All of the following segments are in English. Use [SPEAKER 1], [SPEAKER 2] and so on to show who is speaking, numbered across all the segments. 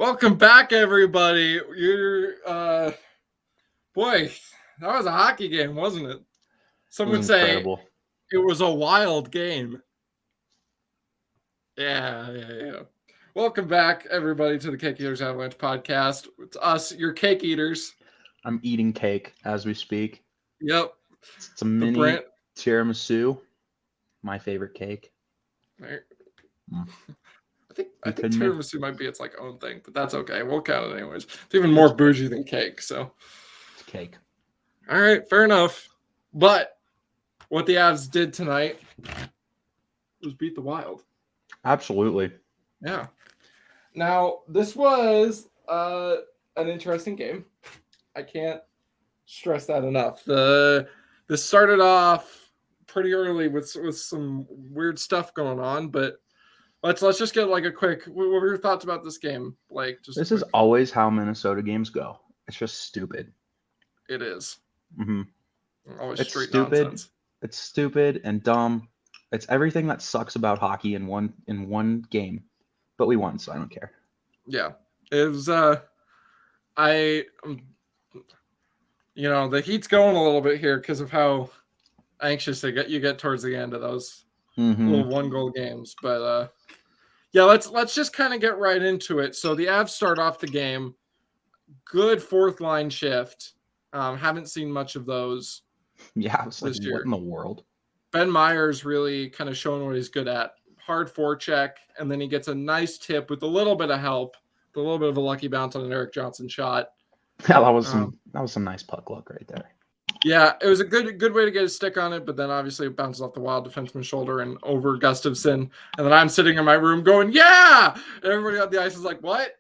[SPEAKER 1] Welcome back, everybody. Boy, that was a hockey game, wasn't it?
[SPEAKER 2] It
[SPEAKER 1] Some
[SPEAKER 2] was
[SPEAKER 1] would say
[SPEAKER 2] incredible.
[SPEAKER 1] it was a wild game. Yeah. Welcome back, everybody, to the Cake Eaters Avalanche podcast. It's us, your cake eaters.
[SPEAKER 2] I'm eating cake as we speak.
[SPEAKER 1] Yep.
[SPEAKER 2] It's a
[SPEAKER 1] The
[SPEAKER 2] mini
[SPEAKER 1] brand.
[SPEAKER 2] tiramisu, my favorite cake. Mm.
[SPEAKER 1] I
[SPEAKER 2] You
[SPEAKER 1] think
[SPEAKER 2] kidding me?
[SPEAKER 1] tiramisu might be its like own thing, but that's okay. We'll count it anyways. It's even more
[SPEAKER 2] It's
[SPEAKER 1] bougie than cake. So,
[SPEAKER 2] cake.
[SPEAKER 1] all right, fair enough. But what the Avs did tonight was beat the Wild.
[SPEAKER 2] Absolutely.
[SPEAKER 1] Yeah. Now, this was an interesting game. I can't stress that enough. This started off pretty early with some weird stuff going on, but let's just get like a quick. What were your thoughts about this game? Like just a
[SPEAKER 2] This is
[SPEAKER 1] quick.
[SPEAKER 2] always how Minnesota games go. It's just stupid.
[SPEAKER 1] It is
[SPEAKER 2] hmm
[SPEAKER 1] always
[SPEAKER 2] It's
[SPEAKER 1] straight
[SPEAKER 2] stupid.
[SPEAKER 1] nonsense.
[SPEAKER 2] It's stupid and dumb. It's everything that sucks about hockey in one game. But we won, so I don't care.
[SPEAKER 1] Yeah, it was. I the heat's going a little bit here because of how anxious you get towards the end of those
[SPEAKER 2] hmm
[SPEAKER 1] little one goal games, but yeah, let's just kind of get right into it. So the Avs start off the game, good fourth line shift. Haven't seen much of those
[SPEAKER 2] Yeah, I was like,
[SPEAKER 1] this
[SPEAKER 2] what
[SPEAKER 1] year.
[SPEAKER 2] in the world?
[SPEAKER 1] Ben Meyers really kind of showing what he's good at. Hard forecheck, and then he gets a nice tip with a little bit of help, a little bit of a lucky bounce on an Eric Johnson shot.
[SPEAKER 2] Yeah, that was some nice puck luck right there.
[SPEAKER 1] Yeah, it was a good way to get a stick on it, but then obviously it bounces off the Wild defenseman's shoulder and over Gustafsson. And then I'm sitting in my room going, yeah! And everybody on the ice is like, what?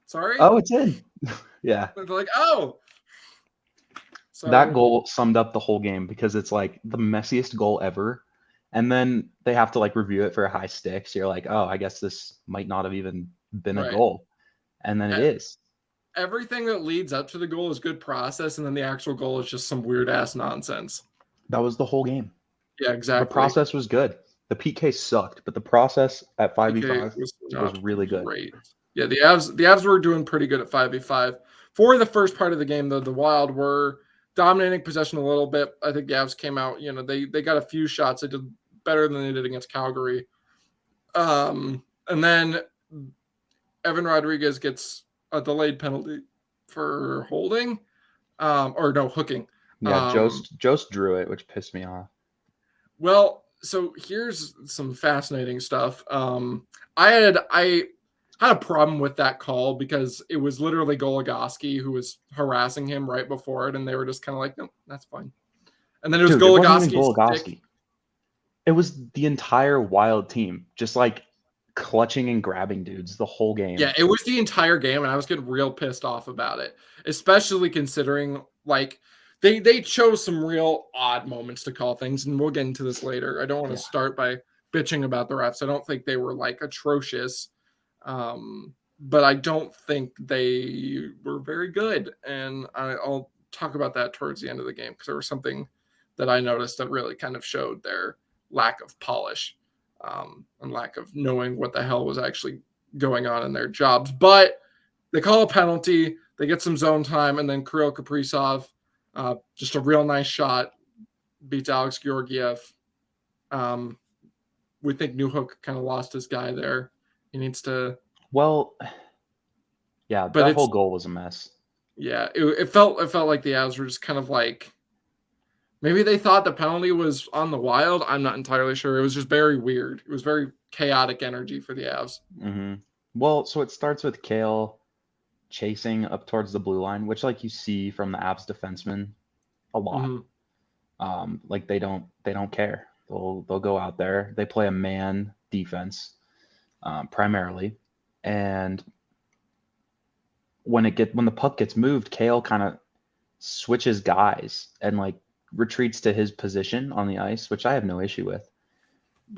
[SPEAKER 1] Sorry?
[SPEAKER 2] Oh, it's in. Yeah.
[SPEAKER 1] And they're like, oh.
[SPEAKER 2] That
[SPEAKER 1] So,
[SPEAKER 2] goal summed up the whole game because it's like the messiest goal ever. And then they have to like review it for a high stick. So you're like, oh, I guess this might not have even been a
[SPEAKER 1] right.
[SPEAKER 2] goal. And then it is.
[SPEAKER 1] Everything that leads up to the goal is good process, and then the actual goal is just some weird-ass nonsense.
[SPEAKER 2] That was the whole game.
[SPEAKER 1] Yeah,
[SPEAKER 2] The
[SPEAKER 1] exactly.
[SPEAKER 2] process was good. The PK sucked, but the process at 5v5
[SPEAKER 1] was
[SPEAKER 2] really good.
[SPEAKER 1] great. Yeah, the Avs were doing pretty good at 5v5. For the first part of the game, though, the Wild were dominating possession a little bit. I think the Avs came out, they got a few shots. They did better than they did against Calgary. And then Evan Rodriguez gets a delayed penalty for holding, or no, hooking.
[SPEAKER 2] Yeah, Jost drew it, which pissed me off.
[SPEAKER 1] Well, so here's some fascinating stuff. I had a problem with that call because it was literally Goligoski who was harassing him right before it, and they were just kind of like, no, that's fine. And then it was
[SPEAKER 2] Dude, it wasn't even
[SPEAKER 1] Goligoski's
[SPEAKER 2] Goligoski. It was the entire Wild team, just like clutching and grabbing dudes the whole game.
[SPEAKER 1] Yeah, it was the entire game, and I was getting real pissed off about it, especially considering like they chose some real odd moments to call things, and we'll get into this later. I don't want to start by bitching about the refs. I don't think they were like atrocious, but I don't think they were very good, and I'll talk about that towards the end of the game because there was something that I noticed that really kind of showed their lack of polish. And lack of knowing what the hell was actually going on in their jobs. But they call a penalty, they get some zone time, and then Kirill Kaprizov, just a real nice shot, beats Alex Georgiev. We think Newhook kind of lost his guy there. He needs to.
[SPEAKER 2] Well, yeah, but that whole goal was a mess.
[SPEAKER 1] Yeah, it felt like the Avs were just kind of like. Maybe they thought the penalty was on the Wild. I'm not entirely sure. It was just very weird. It was very chaotic energy for the Avs.
[SPEAKER 2] Mm-hmm. Well, so it starts with Kale chasing up towards the blue line, which like you see from the Avs defensemen a lot.
[SPEAKER 1] Mm-hmm.
[SPEAKER 2] Like they don't care. They'll go out there. They play a man defense primarily, and when the puck gets moved, Kale kind of switches guys and like retreats to his position on the ice, which I have no issue with.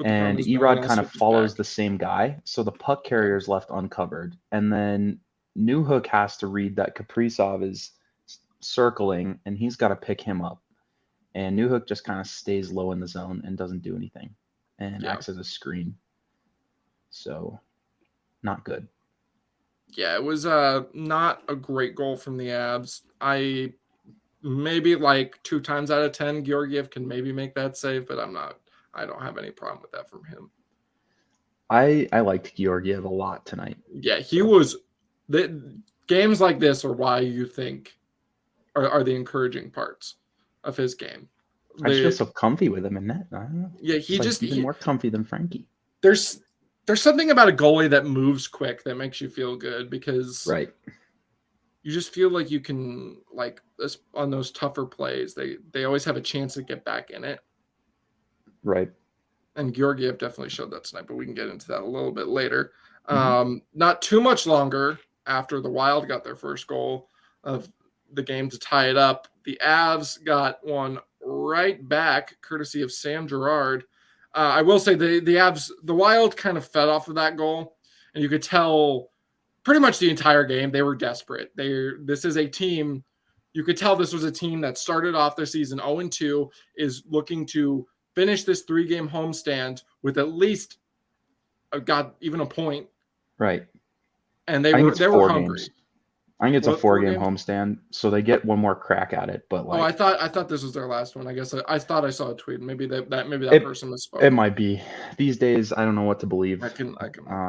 [SPEAKER 2] And Erod kind of follows the same guy, so the puck carrier is left uncovered. And then Newhook has to read that Kaprizov is circling, and he's got to pick him up. And Newhook just kind of stays low in the zone and doesn't do anything, and acts as a screen. So, not good.
[SPEAKER 1] Yeah, it was not a great goal from the Avs. I maybe like 2 times out of 10, Georgiev can maybe make that save, but I don't have any problem with that from him.
[SPEAKER 2] I liked Georgiev a lot tonight.
[SPEAKER 1] Yeah, he was. The games like this are why you think are the encouraging parts of his game.
[SPEAKER 2] I just feel so comfy with him in net. I don't know.
[SPEAKER 1] Yeah, he
[SPEAKER 2] It's
[SPEAKER 1] just
[SPEAKER 2] like even more comfy than Frankie.
[SPEAKER 1] There's something about a goalie that moves quick that makes you feel good because
[SPEAKER 2] Right.
[SPEAKER 1] you just feel like you can like on those tougher plays. They always have a chance to get back in it.
[SPEAKER 2] Right.
[SPEAKER 1] And Georgiev definitely showed that tonight, but we can get into that a little bit later. Not too much longer after the Wild got their first goal of the game to tie it up, the Avs got one right back, courtesy of Sam Girard. I will say the Wild kind of fed off of that goal, and you could tell pretty much the entire game they were desperate. This is a team. You could tell this was a team that started off their season 0-2, is looking to finish this 3-game homestand with at least even a point.
[SPEAKER 2] Right.
[SPEAKER 1] And they were hungry.
[SPEAKER 2] Games. I think it's a 4-game homestand, so they get one more crack at it. But like,
[SPEAKER 1] I thought this was their last one. I guess I thought I saw a tweet. Maybe that person misspoke.
[SPEAKER 2] It might be. These days, I don't know what to believe.
[SPEAKER 1] I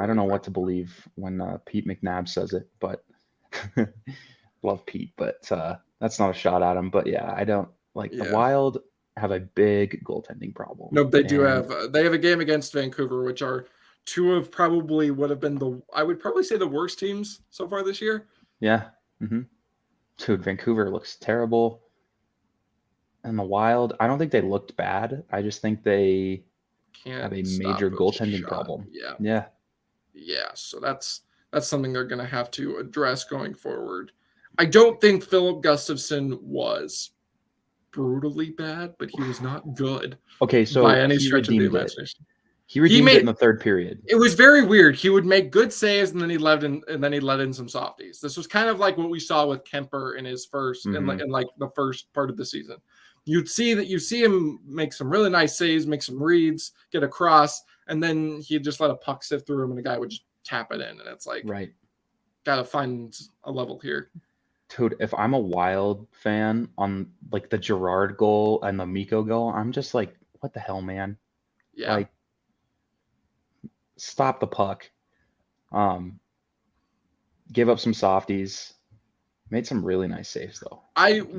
[SPEAKER 2] don't know what to believe when Pete McNabb says it, but love Pete, but that's not a shot at him. But yeah, I don't like the Wild have a big goaltending problem.
[SPEAKER 1] No, they do have. They have a game against Vancouver, which are two of probably would have been I would probably say the worst teams so far this year.
[SPEAKER 2] Yeah. Mm-hmm. Dude, Vancouver looks terrible. And the Wild, I don't think they looked bad. I just think they have a major goaltending problem.
[SPEAKER 1] Yeah. So that's something they're going to have to address going forward. I don't think Philip Gustafsson was brutally bad, but he was not good.
[SPEAKER 2] Okay, so
[SPEAKER 1] by any stretch of the imagination.
[SPEAKER 2] He redeemed it in the third period.
[SPEAKER 1] It was very weird. He would make good saves and then he'd let in some softies. This was kind of like what we saw with Kemper in his first in like the first part of the season. You see him make some really nice saves, make some reads, get across, and then he'd just let a puck sift through him and the guy would just tap it in. And it's like,
[SPEAKER 2] right,
[SPEAKER 1] gotta find a level here.
[SPEAKER 2] Dude, if I'm a Wild fan on like the Girard goal and the Mikko goal, I'm just like, what the hell, man?
[SPEAKER 1] Yeah.
[SPEAKER 2] Like, stop the puck. Give up some softies. Made some really nice saves though.
[SPEAKER 1] I'm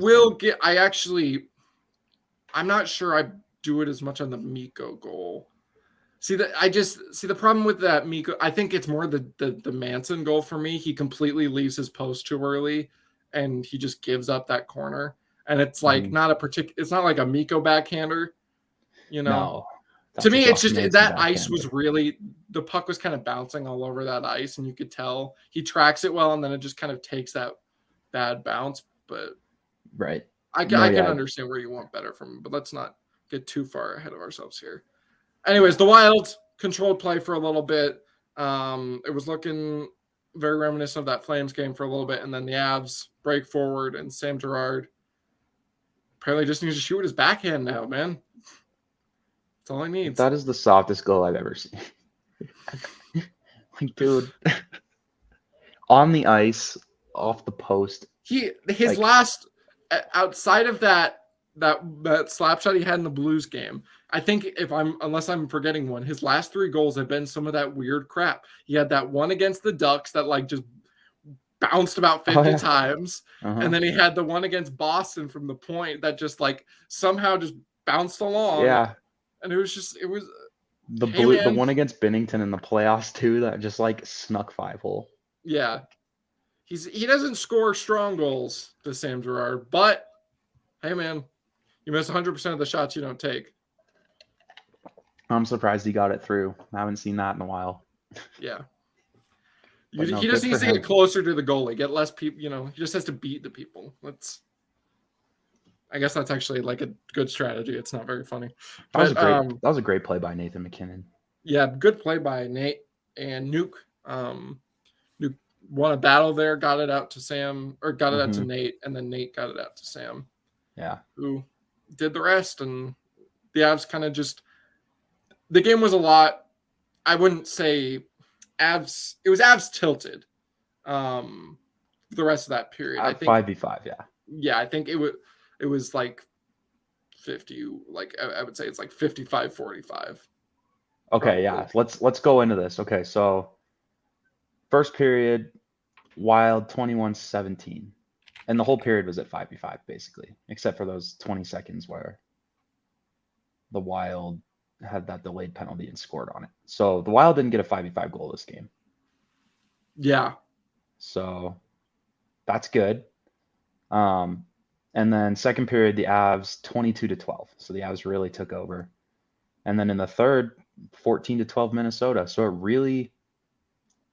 [SPEAKER 1] not sure I do it as much on the Mikko goal. The problem with that Mikko, I think it's more the Manson goal for me. He completely leaves his post too early and he just gives up that corner. And it's like it's not like a Mikko backhander, you know.
[SPEAKER 2] No.
[SPEAKER 1] To me, it's just that ice was really, the puck was kind of bouncing all over that ice, and you could tell he tracks it well, and then it just kind of takes that bad bounce. But
[SPEAKER 2] right,
[SPEAKER 1] I can understand where you want better from him, but let's not get too far ahead of ourselves here. Anyways, the Wild controlled play for a little bit. It was looking very reminiscent of that Flames game for a little bit, and then the Avs break forward, and Sam Girard apparently just needs to shoot with his backhand now, man. That's all he needs.
[SPEAKER 2] That is the softest goal I've ever seen. Like, dude, on the ice, off the post.
[SPEAKER 1] His last, outside of that slap shot he had in the Blues game, I think unless I'm forgetting one, his last 3 goals have been some of that weird crap. He had that one against the Ducks that like just bounced about 50 times, and then he had the one against Boston from the point that just like somehow just bounced along.
[SPEAKER 2] Yeah.
[SPEAKER 1] And it was
[SPEAKER 2] the one against Binnington in the playoffs too that just like snuck 5-hole.
[SPEAKER 1] Yeah. He doesn't score strong goals to Sam Girard, but hey man, you miss 100% of the shots you don't take.
[SPEAKER 2] I'm surprised he got it through. I haven't seen that in a while.
[SPEAKER 1] Yeah. He just needs to get closer to the goalie, get less people, he just has to beat the people. I guess that's actually like a good strategy. It's not very funny.
[SPEAKER 2] That was a great play by Nathan McKinnon.
[SPEAKER 1] Yeah, good play by Nate and Nuke. Nuke won a battle there, got it out to Sam, or got it out to Nate, and then Nate got it out to Sam.
[SPEAKER 2] Yeah.
[SPEAKER 1] Who did the rest, and the Avs kind of just – the game was a lot – I wouldn't say Avs – it was Avs tilted. the rest of that period. I think
[SPEAKER 2] 5v5, yeah.
[SPEAKER 1] Yeah, I think it was like 50, like I would say it's like 55-45.
[SPEAKER 2] Okay,
[SPEAKER 1] probably.
[SPEAKER 2] yeah. Let's go into this. Okay, so first period, Wild 21-17. And the whole period was at 5v5 basically, except for those 20 seconds where the Wild had that delayed penalty and scored on it. So the Wild didn't get a 5v5 goal this game.
[SPEAKER 1] Yeah.
[SPEAKER 2] So that's good. And then second period, the Avs 22-12. So the Avs really took over. And then in the third, 14-12 Minnesota. So a really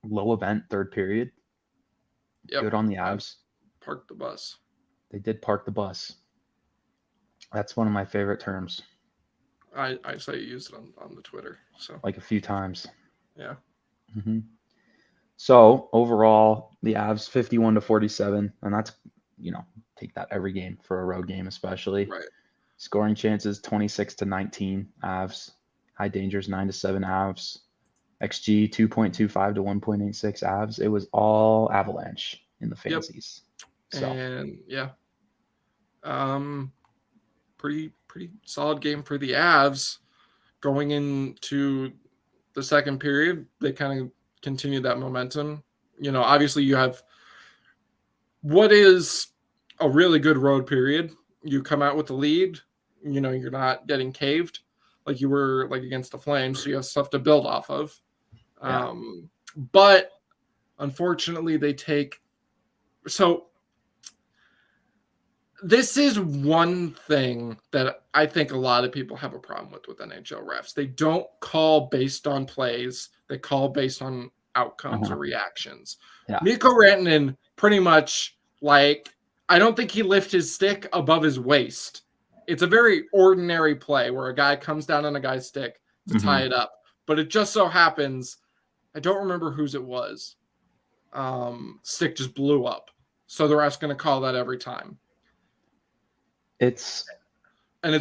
[SPEAKER 2] low event third period.
[SPEAKER 1] Yep.
[SPEAKER 2] Good on the Avs.
[SPEAKER 1] Parked the bus.
[SPEAKER 2] They did park the bus. That's one of my favorite terms.
[SPEAKER 1] I saw you use it on the Twitter. So
[SPEAKER 2] like a few times.
[SPEAKER 1] Yeah.
[SPEAKER 2] Mm-hmm. So overall, the Avs 51-47, and that's, take that every game for a road game, especially.
[SPEAKER 1] Right.
[SPEAKER 2] Scoring chances 26-19 Avs. High dangers 9-7 Avs. XG 2.25 to 1.86 Avs. It was all Avalanche in the fancies.
[SPEAKER 1] Yep.
[SPEAKER 2] So.
[SPEAKER 1] And yeah, pretty solid game for the Avs. Going into the second period, they kind of continued that momentum. Obviously you have what is a really good road period. You come out with the lead, you're not getting caved like you were like against the Flames, so you have stuff to build off of.
[SPEAKER 2] Yeah.
[SPEAKER 1] But unfortunately they take so this is one thing that I think a lot of people have a problem with NHL refs. They don't call based on plays. They call based on outcomes or reactions.
[SPEAKER 2] Yeah.
[SPEAKER 1] Mikko Rantanen pretty much, I don't think he lifted his stick above his waist. It's a very ordinary play where a guy comes down on a guy's stick to tie it up. But it just so happens, I don't remember whose it was. Stick just blew up. So the ref's going to call that every time. It's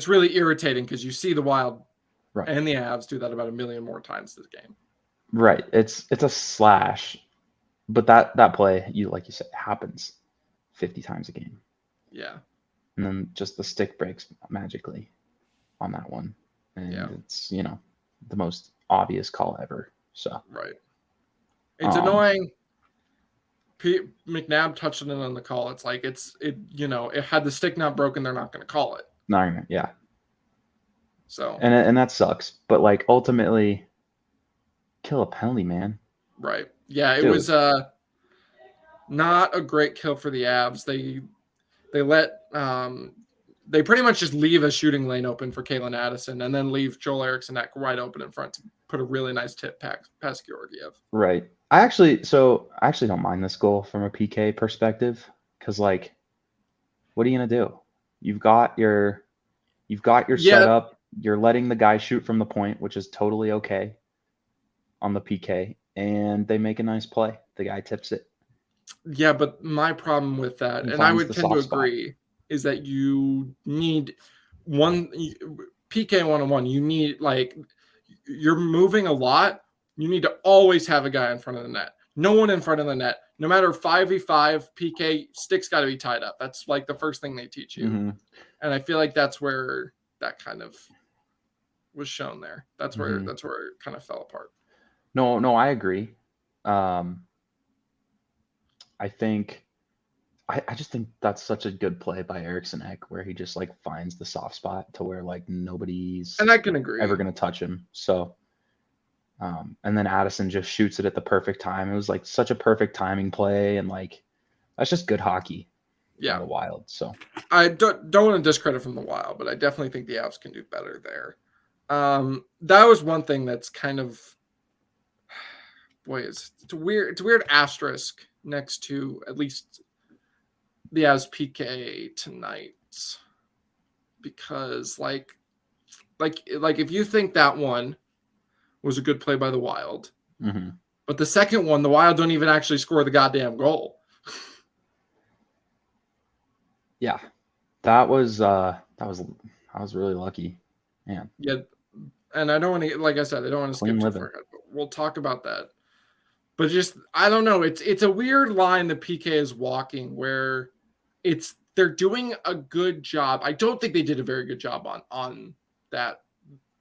[SPEAKER 1] really irritating because you see the Wild and the Avs do that about a million more times this game.
[SPEAKER 2] Right. It's a slash, but that play, like you said, happens 50 times a game.
[SPEAKER 1] Yeah.
[SPEAKER 2] And then just the stick breaks magically on that one. And it's, the most obvious call ever. So.
[SPEAKER 1] Right. It's annoying. McNabb touched it on the call. It's like it had the stick not broken, they're not going to call it.
[SPEAKER 2] Yeah.
[SPEAKER 1] So
[SPEAKER 2] and that sucks, but ultimately, kill a penalty, man.
[SPEAKER 1] Right. Yeah, it was not a great kill for the Avs. They let they pretty much just leave a shooting lane open for Kalen Addison, and then leave Joel Eriksson wide open in front to put a really nice tip past Georgiev.
[SPEAKER 2] Right. I actually don't mind this goal from a PK perspective because, what are you gonna do? You've got your setup. You're letting the guy shoot from the point, which is totally okay on the PK, and they make a nice play. The guy tips it.
[SPEAKER 1] Yeah, but my problem with that, and I would tend to agree, is that you need one PK 1-on-1. You need you're moving a lot. You need to always have a guy in front of the net. No one in front of the net. No matter 5v5, PK, stick's got to be tied up. That's the first thing they teach you.
[SPEAKER 2] Mm-hmm.
[SPEAKER 1] And I feel like that's where that kind of was shown there. That's where it kind of fell apart.
[SPEAKER 2] No, I agree. I just think that's such a good play by Eriksson Ek, where he just finds the soft spot to where nobody's
[SPEAKER 1] and I can agree
[SPEAKER 2] ever going to touch him. So, and then Addison just shoots it at the perfect time. It was such a perfect timing play, and that's just good hockey.
[SPEAKER 1] Yeah,
[SPEAKER 2] the Wild. So
[SPEAKER 1] I don't want to discredit from the Wild, but I definitely think the Avs can do better there. That was one thing that's kind of it's a weird asterisk next to at least the Avs PK tonight, because if you think that one was a good play by the Wild, but the second one, the Wild don't even actually score the goddamn goal.
[SPEAKER 2] Yeah, that was really lucky, man.
[SPEAKER 1] Yeah, and I don't want to, like I said, I don't want to skip too far ahead, but we'll talk about that But just I don't know. It's a weird line that PK is walking where they're doing a good job. I don't think they did a very good job on that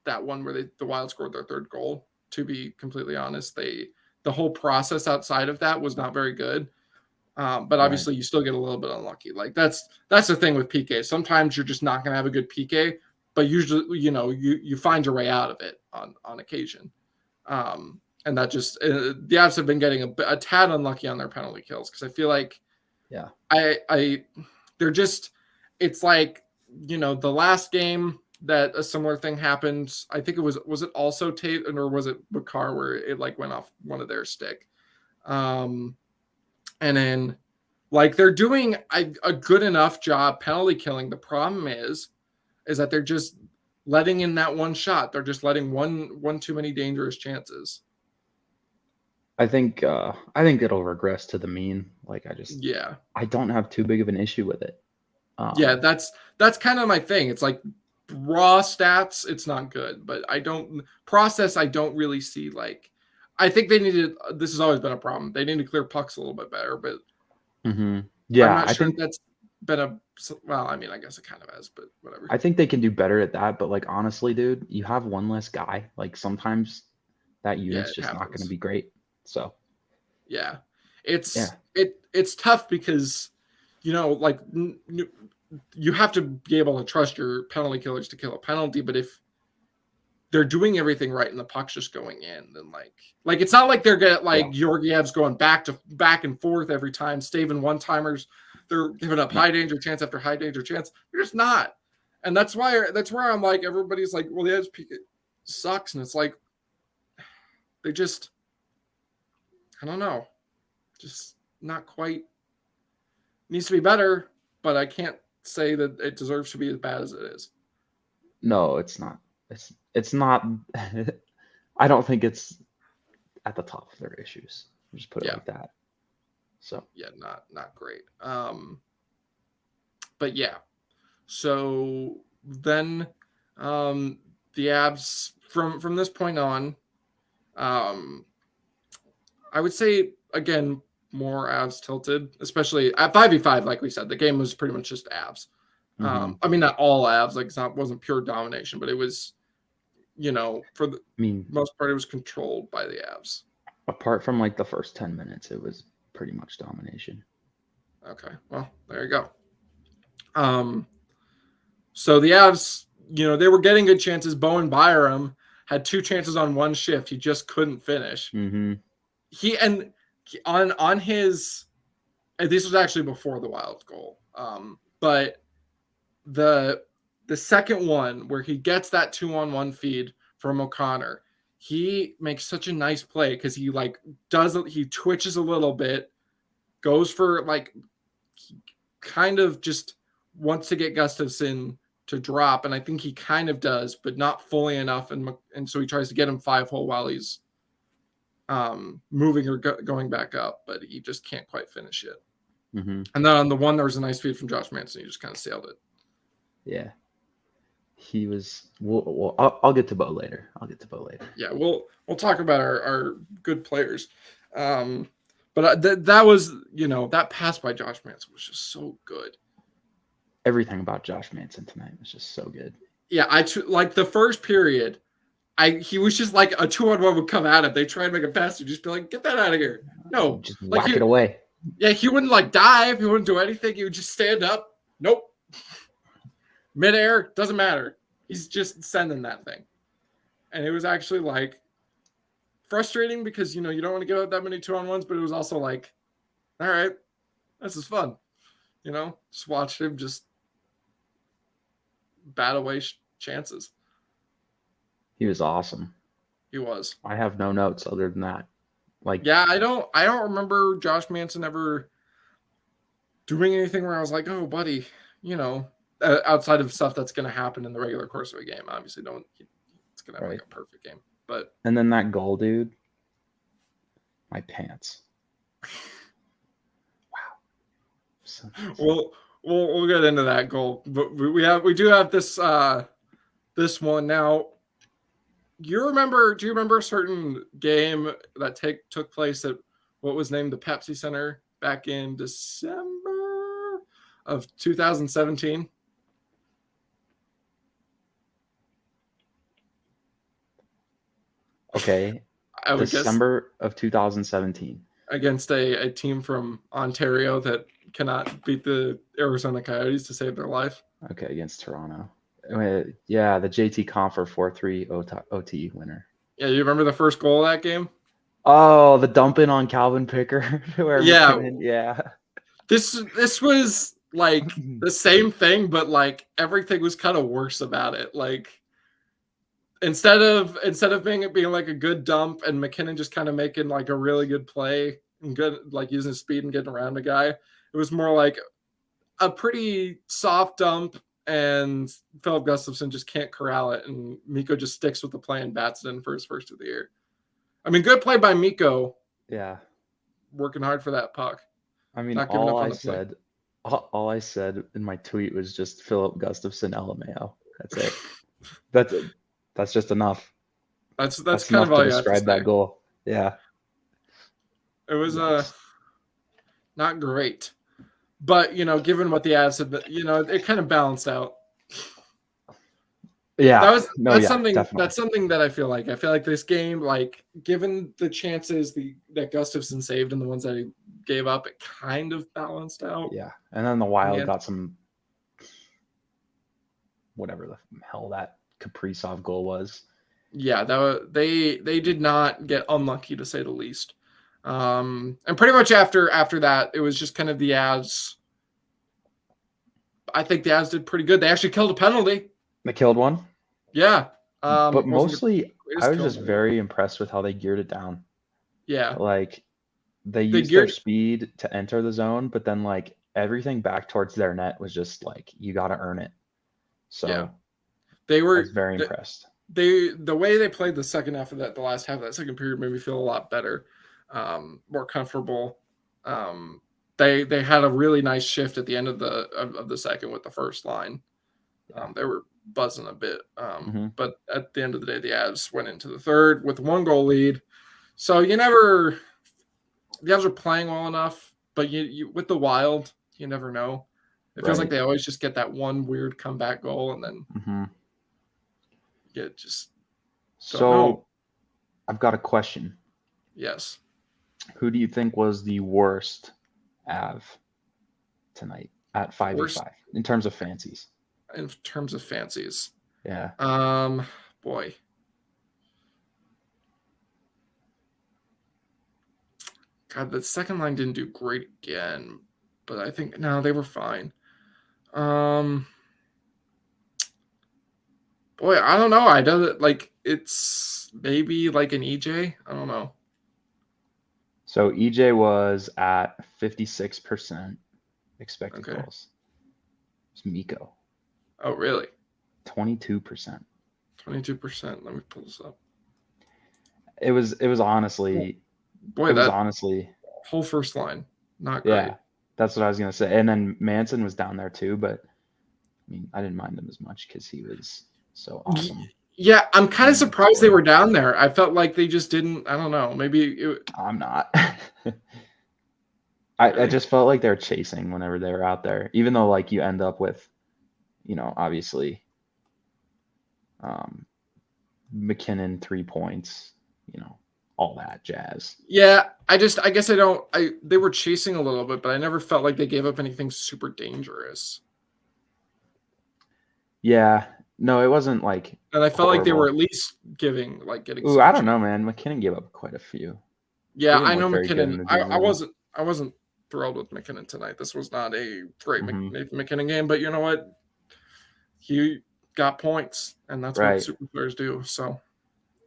[SPEAKER 1] one where the Wild scored their third goal. To be completely honest, the whole process outside of that was not very good. But obviously, you still get a little bit unlucky. Like that's the thing with PK. Sometimes you're just not going to have a good PK, but usually, you find your way out of it on occasion. And that just the Avs have been getting a tad unlucky on their penalty kills because I feel like, they're just, it's like, the last game that a similar thing happened. I think was it also Tate or was it Bakar where it like went off one of their stick. And then, like, they're doing a good enough job penalty killing. The problem is that they're just letting in that one shot. They're just letting one too many dangerous chances.
[SPEAKER 2] I think it'll regress to the mean. Like I don't have too big of an issue with it.
[SPEAKER 1] That's kind of my thing. It's like raw stats, it's not good, but I don't really see like. I think they needed. This has always been a problem. They need to clear pucks a little bit better, but I'm not sure that's been well. I mean, I guess it kind of has, but whatever.
[SPEAKER 2] I think they can do better at that. But like honestly, dude, you have one less guy. Like sometimes that unit's just not going to be great. So
[SPEAKER 1] it's tough because like you have to be able to trust your penalty killers to kill a penalty, but if they're doing everything right and the puck's just going in, then like it's not like they're getting Georgiev's going back and forth every time, staving one-timers. They're giving up high danger chance after high danger chance. They're just not. And that's where I'm like, everybody's like, well, the Avs sucks. And it's like, they just, I don't know, just not quite, needs to be better, but I can't say that it deserves to be as bad as it is.
[SPEAKER 2] No, it's not. It's not. I don't think it's at the top of their issues. Just put it like that. So
[SPEAKER 1] not great. But yeah. So then, the Avs from this point on, I would say again more Avs tilted, especially at 5v5. Like we said, the game was pretty much just Avs. I mean, not all Avs. Like it wasn't pure domination, but it was. For the most part, it was controlled by the Avs.
[SPEAKER 2] Apart from like the first 10 minutes, it was pretty much domination.
[SPEAKER 1] Okay, well, there you go. So the Avs, they were getting good chances. Bowen Byram had 2 chances on one shift. He just couldn't finish. On his, and this was actually before the Wild goal. But the second one where he gets that 2-on-1 feed from O'Connor, he makes such a nice play because he he twitches a little bit, goes for he kind of just wants to get Gustafsson to drop, and I think he kind of does, but not fully enough, and so he tries to get him 5-hole while he's moving or going back up, but he just can't quite finish it. And then on the one, there was a nice feed from Josh Manson. He just kind of sailed it.
[SPEAKER 2] Yeah. He was. I'll get to Bo later.
[SPEAKER 1] Yeah, we'll talk about our good players. But that was that pass by Josh Manson was just so good.
[SPEAKER 2] Everything about Josh Manson tonight was just so good.
[SPEAKER 1] Yeah, like the first period. He was just like a 2-on-1 would come at him. They try and make a pass. You just be like, get that out of here. No,
[SPEAKER 2] just whack it away.
[SPEAKER 1] Yeah, he wouldn't dive. He wouldn't do anything. He would just stand up. Nope. Midair, doesn't matter. He's just sending that thing. And it was actually frustrating because, you don't want to give out that many 2-on-1s, but it was also all right, this is fun. Just watch him just bat away chances.
[SPEAKER 2] He was awesome.
[SPEAKER 1] He was.
[SPEAKER 2] I have no notes other than that.
[SPEAKER 1] I don't remember Josh Manson ever doing anything where I was like, oh, buddy, outside of stuff that's going to happen in the regular course of a game. Obviously, it's going to have a perfect game. But
[SPEAKER 2] and then that goal, dude. My pants. Wow.
[SPEAKER 1] So we'll get into that goal, but we do have this one now. Do you remember a certain game that took place at what was named the Pepsi Center back in December of 2017?
[SPEAKER 2] Okay,
[SPEAKER 1] I would guess
[SPEAKER 2] December of 2017.
[SPEAKER 1] against a team from Ontario that cannot beat the Arizona Coyotes to save their life.
[SPEAKER 2] Okay, against Toronto. Yeah, the JT Confer 4-3 OT winner.
[SPEAKER 1] Yeah, you remember the first goal of that game?
[SPEAKER 2] Oh, the dumping on Calvin Picker where
[SPEAKER 1] Yeah,
[SPEAKER 2] McKinnon, yeah.
[SPEAKER 1] this was like the same thing, but like everything was kind of worse about it. Like instead of being like a good dump and McKinnon just kind of making like a really good play and good like using his speed and getting around a guy, it was more like a pretty soft dump and Philip Gustafson just can't corral it and Mikko just sticks with the play and bats it in for his first of the year. I mean, good play by Mikko.
[SPEAKER 2] Yeah.
[SPEAKER 1] Working hard for that puck.
[SPEAKER 2] I mean,
[SPEAKER 1] Not giving
[SPEAKER 2] all
[SPEAKER 1] up on
[SPEAKER 2] I
[SPEAKER 1] the play.
[SPEAKER 2] said, all I said in my tweet was just Philip Gustafson LMAO. That's it. That's just enough.
[SPEAKER 1] That's
[SPEAKER 2] That's
[SPEAKER 1] kind
[SPEAKER 2] enough
[SPEAKER 1] of all
[SPEAKER 2] to
[SPEAKER 1] you have to
[SPEAKER 2] describe that
[SPEAKER 1] say.
[SPEAKER 2] goal. Yeah.
[SPEAKER 1] It was
[SPEAKER 2] Yikes.
[SPEAKER 1] not great, but given what the Avs had, it kind of balanced out.
[SPEAKER 2] Yeah.
[SPEAKER 1] That's
[SPEAKER 2] definitely.
[SPEAKER 1] something that I feel like this game, like given the chances that Gustafson saved and the ones that he gave up, it kind of balanced out.
[SPEAKER 2] Yeah. And then the Wild got some whatever the hell that Kaprizov goal was.
[SPEAKER 1] Yeah, they did not get unlucky to say the least. And pretty much after that, it was just kind of the Avs. I think the Avs did pretty good. They actually killed a penalty.
[SPEAKER 2] They killed one.
[SPEAKER 1] Yeah.
[SPEAKER 2] But mostly, I was just very impressed with how they geared it down.
[SPEAKER 1] Yeah.
[SPEAKER 2] Like, they used their speed to enter the zone, but then, like, everything back towards their net was just, like, you got to earn it. So,
[SPEAKER 1] yeah.
[SPEAKER 2] I was very impressed.
[SPEAKER 1] The way they played the second half of that, the last half of that second period made me feel a lot better, more comfortable. They had a really nice shift at the end of the second with the first line. They were buzzing a bit, but at the end of the day, the Avs went into the third with 1-goal lead. So the Avs are playing well enough, but you with the Wild, you never know. It feels like they always just get that one weird comeback goal and then get just.
[SPEAKER 2] So, I've got a question.
[SPEAKER 1] Yes.
[SPEAKER 2] Who do you think was the worst Av tonight at 5v5 in terms of fancies?
[SPEAKER 1] In terms of fancies.
[SPEAKER 2] Yeah.
[SPEAKER 1] Boy. God, the second line didn't do great again, but I think they were fine. Boy, I don't know. I don't like it's maybe like an EJ. I don't know.
[SPEAKER 2] So EJ was at 56% expected goals. It's Mikko.
[SPEAKER 1] Oh, really?
[SPEAKER 2] 22%.
[SPEAKER 1] 22%. Let me pull this up.
[SPEAKER 2] It was honestly.
[SPEAKER 1] Boy,
[SPEAKER 2] it was honestly
[SPEAKER 1] whole first line not great.
[SPEAKER 2] Yeah, that's what I was gonna say. And then Manson was down there too, but I mean, I didn't mind him as much because he was so awesome.
[SPEAKER 1] Yeah, I'm kind of surprised they were down there. I felt like they just didn't. I don't know. Maybe
[SPEAKER 2] I'm not. I just felt like they were chasing whenever they were out there, even though like you end up with, obviously, McKinnon 3 points, all that jazz.
[SPEAKER 1] Yeah, I guess they were chasing a little bit, but I never felt like they gave up anything super dangerous.
[SPEAKER 2] Yeah, no, it wasn't like.
[SPEAKER 1] And I felt like they were at least getting.
[SPEAKER 2] Ooh, I don't know, man. McKinnon gave up quite a few.
[SPEAKER 1] Yeah, I know McKinnon. I wasn't thrilled with McKinnon tonight. This was not a great McKinnon game, but you know what? He got points, and that's what super players do. So.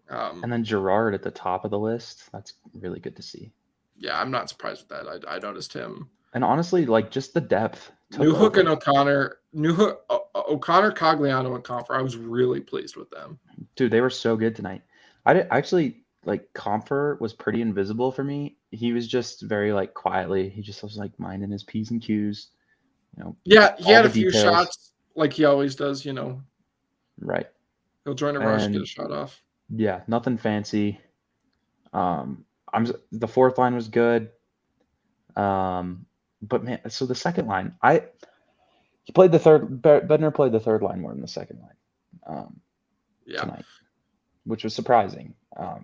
[SPEAKER 2] And then Gerard at the top of the list. That's really good to see.
[SPEAKER 1] Yeah, I'm not surprised with that. I noticed him.
[SPEAKER 2] And honestly, like just the depth.
[SPEAKER 1] Newhook and O'Connor. O'Connor, Cogliano, and Comfer. I was really pleased with them.
[SPEAKER 2] Dude, they were so good tonight. I actually like Comfer was pretty invisible for me. He was just very like quietly. He just was like minding his P's and Q's.
[SPEAKER 1] Yeah, he had a few shots like he always does.
[SPEAKER 2] Right.
[SPEAKER 1] He'll join a rush and get a shot off.
[SPEAKER 2] Yeah, nothing fancy. The fourth line was good. But man, so the second line, he played the third. Bednar played the third line more than the second line
[SPEAKER 1] Yeah.
[SPEAKER 2] tonight, which was surprising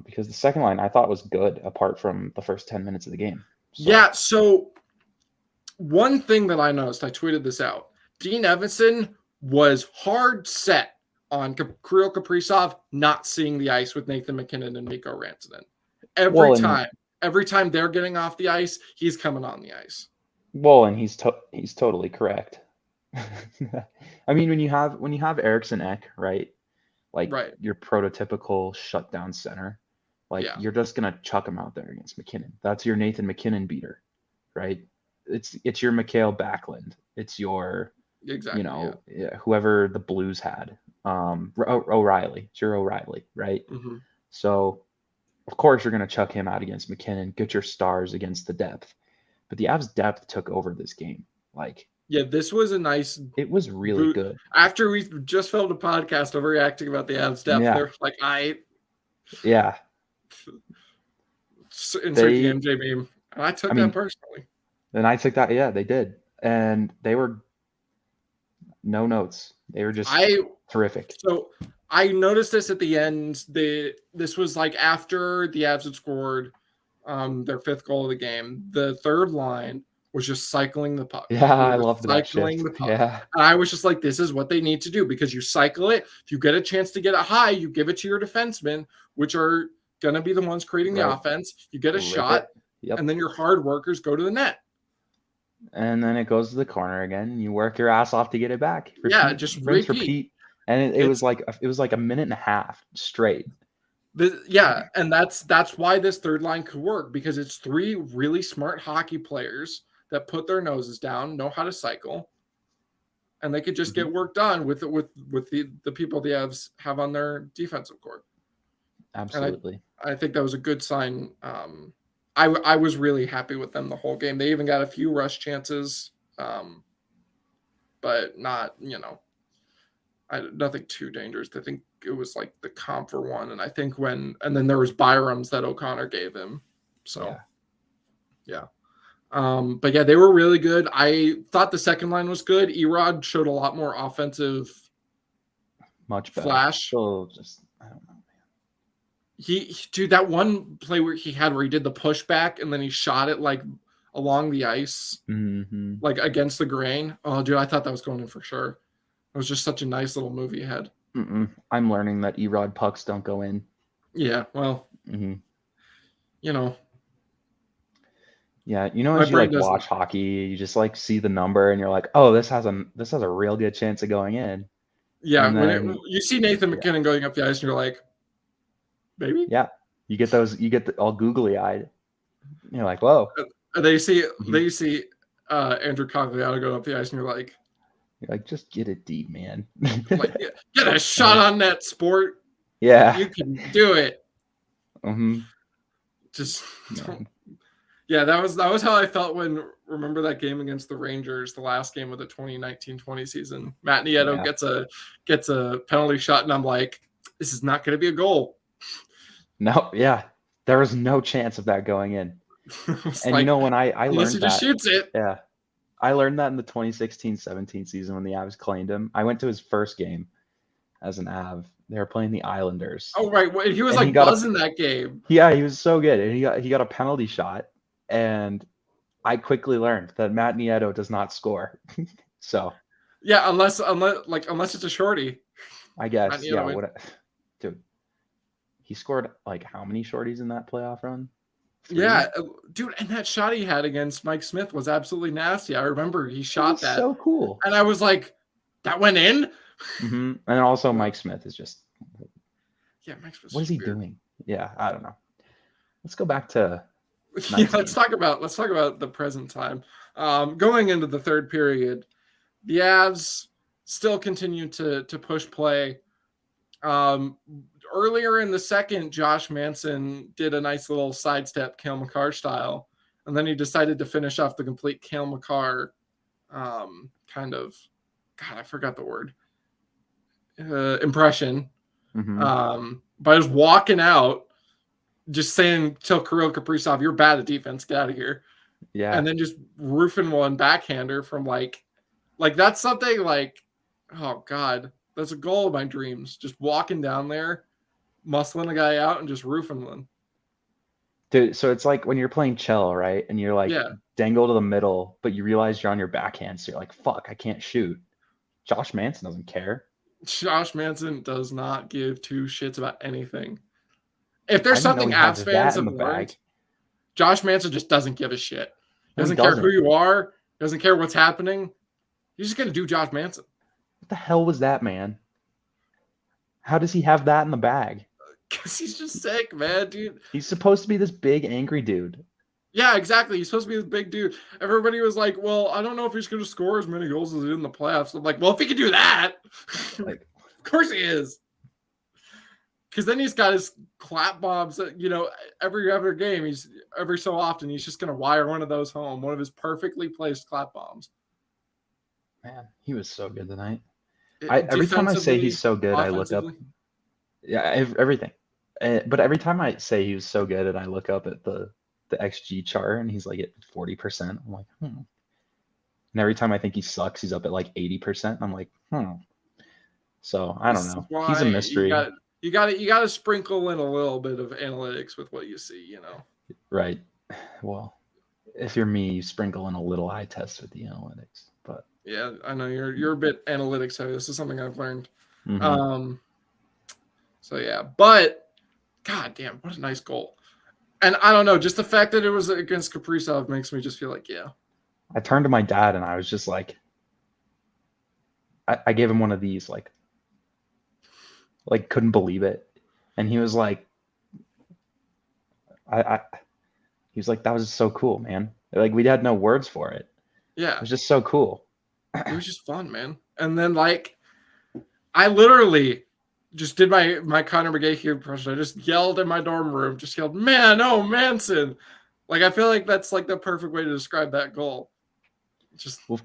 [SPEAKER 2] because the second line I thought was good apart from the first 10 minutes of the game. So.
[SPEAKER 1] Yeah. So one thing that I noticed, I tweeted this out. Dean Evason was hard set on Kirill Kaprizov not seeing the ice with Nathan MacKinnon and Mikko Rantanen. Every time they're getting off the ice, he's coming on the ice.
[SPEAKER 2] Well, and he's totally correct. I mean, when you have Eriksson Ek, right? Like your prototypical shutdown center, like you're just gonna chuck him out there against MacKinnon. That's your Nathan MacKinnon beater, right? It's your Mikhail Backlund. It's your whoever the Blues had. O'Reilly. It's your O'Reilly, right?
[SPEAKER 1] Mm-hmm.
[SPEAKER 2] So of course you're gonna chuck him out against MacKinnon, get your stars against the depth. But the Avs depth took over this game.
[SPEAKER 1] This was a nice.
[SPEAKER 2] It was really good.
[SPEAKER 1] After we just filmed a podcast overreacting about the Avs depth, they're like,
[SPEAKER 2] yeah.
[SPEAKER 1] Insert the MJ meme. And I took that personally.
[SPEAKER 2] And I took that. Yeah, they did, and they were no notes. They were just terrific.
[SPEAKER 1] So I noticed this at the end. This was like after the Avs had scored their fifth goal of the game. The third line was just cycling the puck.
[SPEAKER 2] Yeah, I loved that shift.
[SPEAKER 1] The puck.
[SPEAKER 2] Yeah.
[SPEAKER 1] And I was just like, this is what they need to do because you cycle it. If you get a chance to get it high, you give it to your defensemen, which are going to be the ones creating the offense. You get a shot, and then your hard workers go to the net.
[SPEAKER 2] And then it goes to the corner again. You work your ass off to get it back.
[SPEAKER 1] Repeat.
[SPEAKER 2] And it was like a minute and a half straight.
[SPEAKER 1] And that's why this third line could work because it's three really smart hockey players that put their noses down, know how to cycle, and they could just get work done with the people the Avs have on their defensive court.
[SPEAKER 2] Absolutely.
[SPEAKER 1] I think that was a good sign. I was really happy with them the whole game. They even got a few rush chances, but not, nothing too dangerous. I think it was like the comp for one. And I think and then there was Byram's that O'Connor gave him. So, yeah. But yeah, they were really good. I thought the second line was good. Erod showed a lot more offensive
[SPEAKER 2] much better.
[SPEAKER 1] Flash.
[SPEAKER 2] So I don't know, man.
[SPEAKER 1] Dude, that one play where he did the pushback and then he shot it like along the ice, like against the grain. Oh, dude, I thought that was going in for sure. It was just such a nice little move he had.
[SPEAKER 2] I'm learning that Erod pucks don't go in.
[SPEAKER 1] Yeah, well,
[SPEAKER 2] Yeah, as you watch hockey, you just see the number and you're like, oh, this has a real good chance of going in.
[SPEAKER 1] Yeah, when you see Nathan MacKinnon going up the ice and you're like, maybe.
[SPEAKER 2] Yeah, you get all googly eyed. You're like, whoa.
[SPEAKER 1] They see Andrew Cogliano going up the ice and you're like,
[SPEAKER 2] just get it deep, man.
[SPEAKER 1] Get a shot on net, sport.
[SPEAKER 2] Yeah,
[SPEAKER 1] you can do it. Just. Yeah, that was how I felt when remember that game against the Rangers, the last game of the 2019-20 season. Matt Nieto gets a penalty shot, and I'm like, this is not going to be a goal.
[SPEAKER 2] No, yeah, there was no chance of that going in. And when I learned that,
[SPEAKER 1] just shoots it.
[SPEAKER 2] Yeah, I learned that in the 2016-17 season when the Avs claimed him. I went to his first game as an Av. They were playing the Islanders.
[SPEAKER 1] Oh right, he was buzzing that game.
[SPEAKER 2] Yeah, he was so good, and he got a penalty shot. And I quickly learned that Matt Nieto does not score. So
[SPEAKER 1] yeah, unless it's a shorty.
[SPEAKER 2] I guess. Yeah. Dude, he scored how many shorties in that playoff run? 3?
[SPEAKER 1] Yeah, dude, and that shot he had against Mike Smith was absolutely nasty. I remember he shot that.
[SPEAKER 2] So cool.
[SPEAKER 1] And I was like, that went in.
[SPEAKER 2] And also Mike Smith is just.
[SPEAKER 1] Yeah, Mike Smith.
[SPEAKER 2] What is he doing? Yeah, I don't know. Let's go back to.
[SPEAKER 1] Let's talk about the present time. Going into the third period, the Avs still continue to push play. Earlier in the second, Josh Manson did a nice little sidestep Cale Makar style, and then he decided to finish off the complete Cale Makar kind of, God, I forgot the word, impression. by just walking out, just saying, tell Kirill Kaprizov, you're bad at defense, get out of here.
[SPEAKER 2] Yeah.
[SPEAKER 1] And then just roofing one backhander from like that's something like, oh God, that's a goal of my dreams. Just walking down there, muscling a guy out and just roofing one.
[SPEAKER 2] Dude, so it's like when you're playing cello, right? And you're like dangle to the middle, but you realize you're on your backhand, so you're like, fuck, I can't shoot. Josh Manson doesn't care.
[SPEAKER 1] Josh Manson does not give two shits about anything. If there's something Avs fans have learned, Josh Manson just doesn't give a shit. He doesn't care who you are. He doesn't care what's happening. He's just going to do Josh Manson.
[SPEAKER 2] What the hell was that, man? How does he have that in the bag?
[SPEAKER 1] Because he's just sick, man, dude.
[SPEAKER 2] He's supposed to be this big, angry dude.
[SPEAKER 1] Yeah, exactly. He's supposed to be this big dude. Everybody was like, well, I don't know if he's going to score as many goals as he did in the playoffs. I'm like, well, if he can do that, like, of course he is. Because then he's got his clap bombs that, every other game, every so often, he's just going to wire one of those home, one of his perfectly placed clap bombs.
[SPEAKER 2] Man, he was so good tonight. Every time I say he's so good, I look up. Yeah, everything. But every time I say he was so good and I look up at the XG chart and he's like at 40%, I'm like, And every time I think he sucks, he's up at like 80%. I'm like, So I don't know. He's a mystery.
[SPEAKER 1] You got to sprinkle in a little bit of analytics with what you see,
[SPEAKER 2] Right. Well, if you're me, you sprinkle in a little eye test with the analytics. But
[SPEAKER 1] yeah, I know you're a bit analytics heavy. This is something I've learned.
[SPEAKER 2] Mm-hmm.
[SPEAKER 1] So yeah, but God damn, what a nice goal. And I don't know, just the fact that it was against Kaprizov makes me just feel like, yeah.
[SPEAKER 2] I turned to my dad and I was just like, I gave him one of these, like couldn't believe it. And he was like, he was like, that was so cool, man. Like, we had no words for it.
[SPEAKER 1] Yeah.
[SPEAKER 2] It was just so cool.
[SPEAKER 1] It was just fun, man. And then, like, I literally just did my Connor McGahey impression. I just yelled in my dorm room, just yelled, man, oh, Manson. Like, I feel like that's, like, the perfect way to describe that goal.
[SPEAKER 2] Well,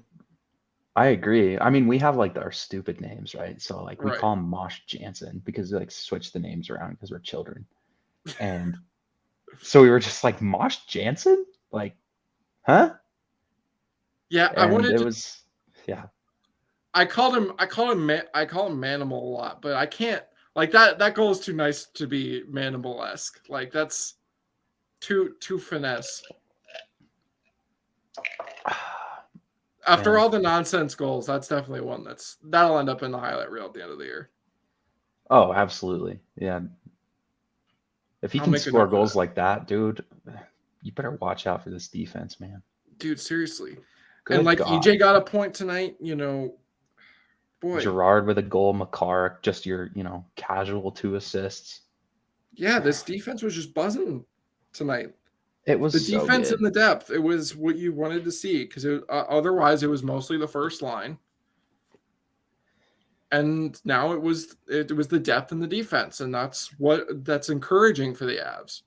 [SPEAKER 2] I agree. I mean, we have, like, our stupid names, right? So, like, we call him Mosh Jansen because we, like, switch the names around because we're children. And so we were just like, Mosh Jansen? Like, huh?
[SPEAKER 1] Yeah,
[SPEAKER 2] and
[SPEAKER 1] I call him Manimal a lot, but I can't, like, that goal is too nice to be Manimal-esque. Like, that's too finesse. After all the nonsense goals, that's definitely one that'll end up in the highlight reel at the end of the year.
[SPEAKER 2] Oh, absolutely. Yeah. If he can score goals like that, dude, you better watch out for this defense, man.
[SPEAKER 1] Dude, seriously. Good God. EJ got a point tonight, boy.
[SPEAKER 2] Gerard with a goal, Makar, just your, casual 2 assists.
[SPEAKER 1] Yeah, this defense was just buzzing tonight.
[SPEAKER 2] It was
[SPEAKER 1] the defense and the depth. It was what you wanted to see because otherwise it was mostly the first line, and now it was the depth and the defense, and that's encouraging for the Avs.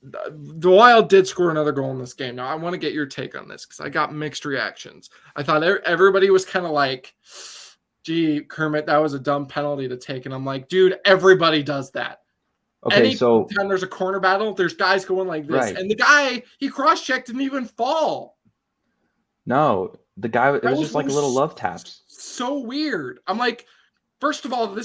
[SPEAKER 1] The Wild did score another goal in this game. Now I want to get your take on this because I got mixed reactions. I thought everybody was kind of like, "Gee, Kermit, that was a dumb penalty to take," and I'm like, "Dude, everybody does that."
[SPEAKER 2] Okay,
[SPEAKER 1] Anytime there's a corner battle, there's guys going like this. Right. And the guy, he cross-checked, didn't even fall.
[SPEAKER 2] No, the guy, it was just like a little love taps.
[SPEAKER 1] So weird. I'm like, first of all,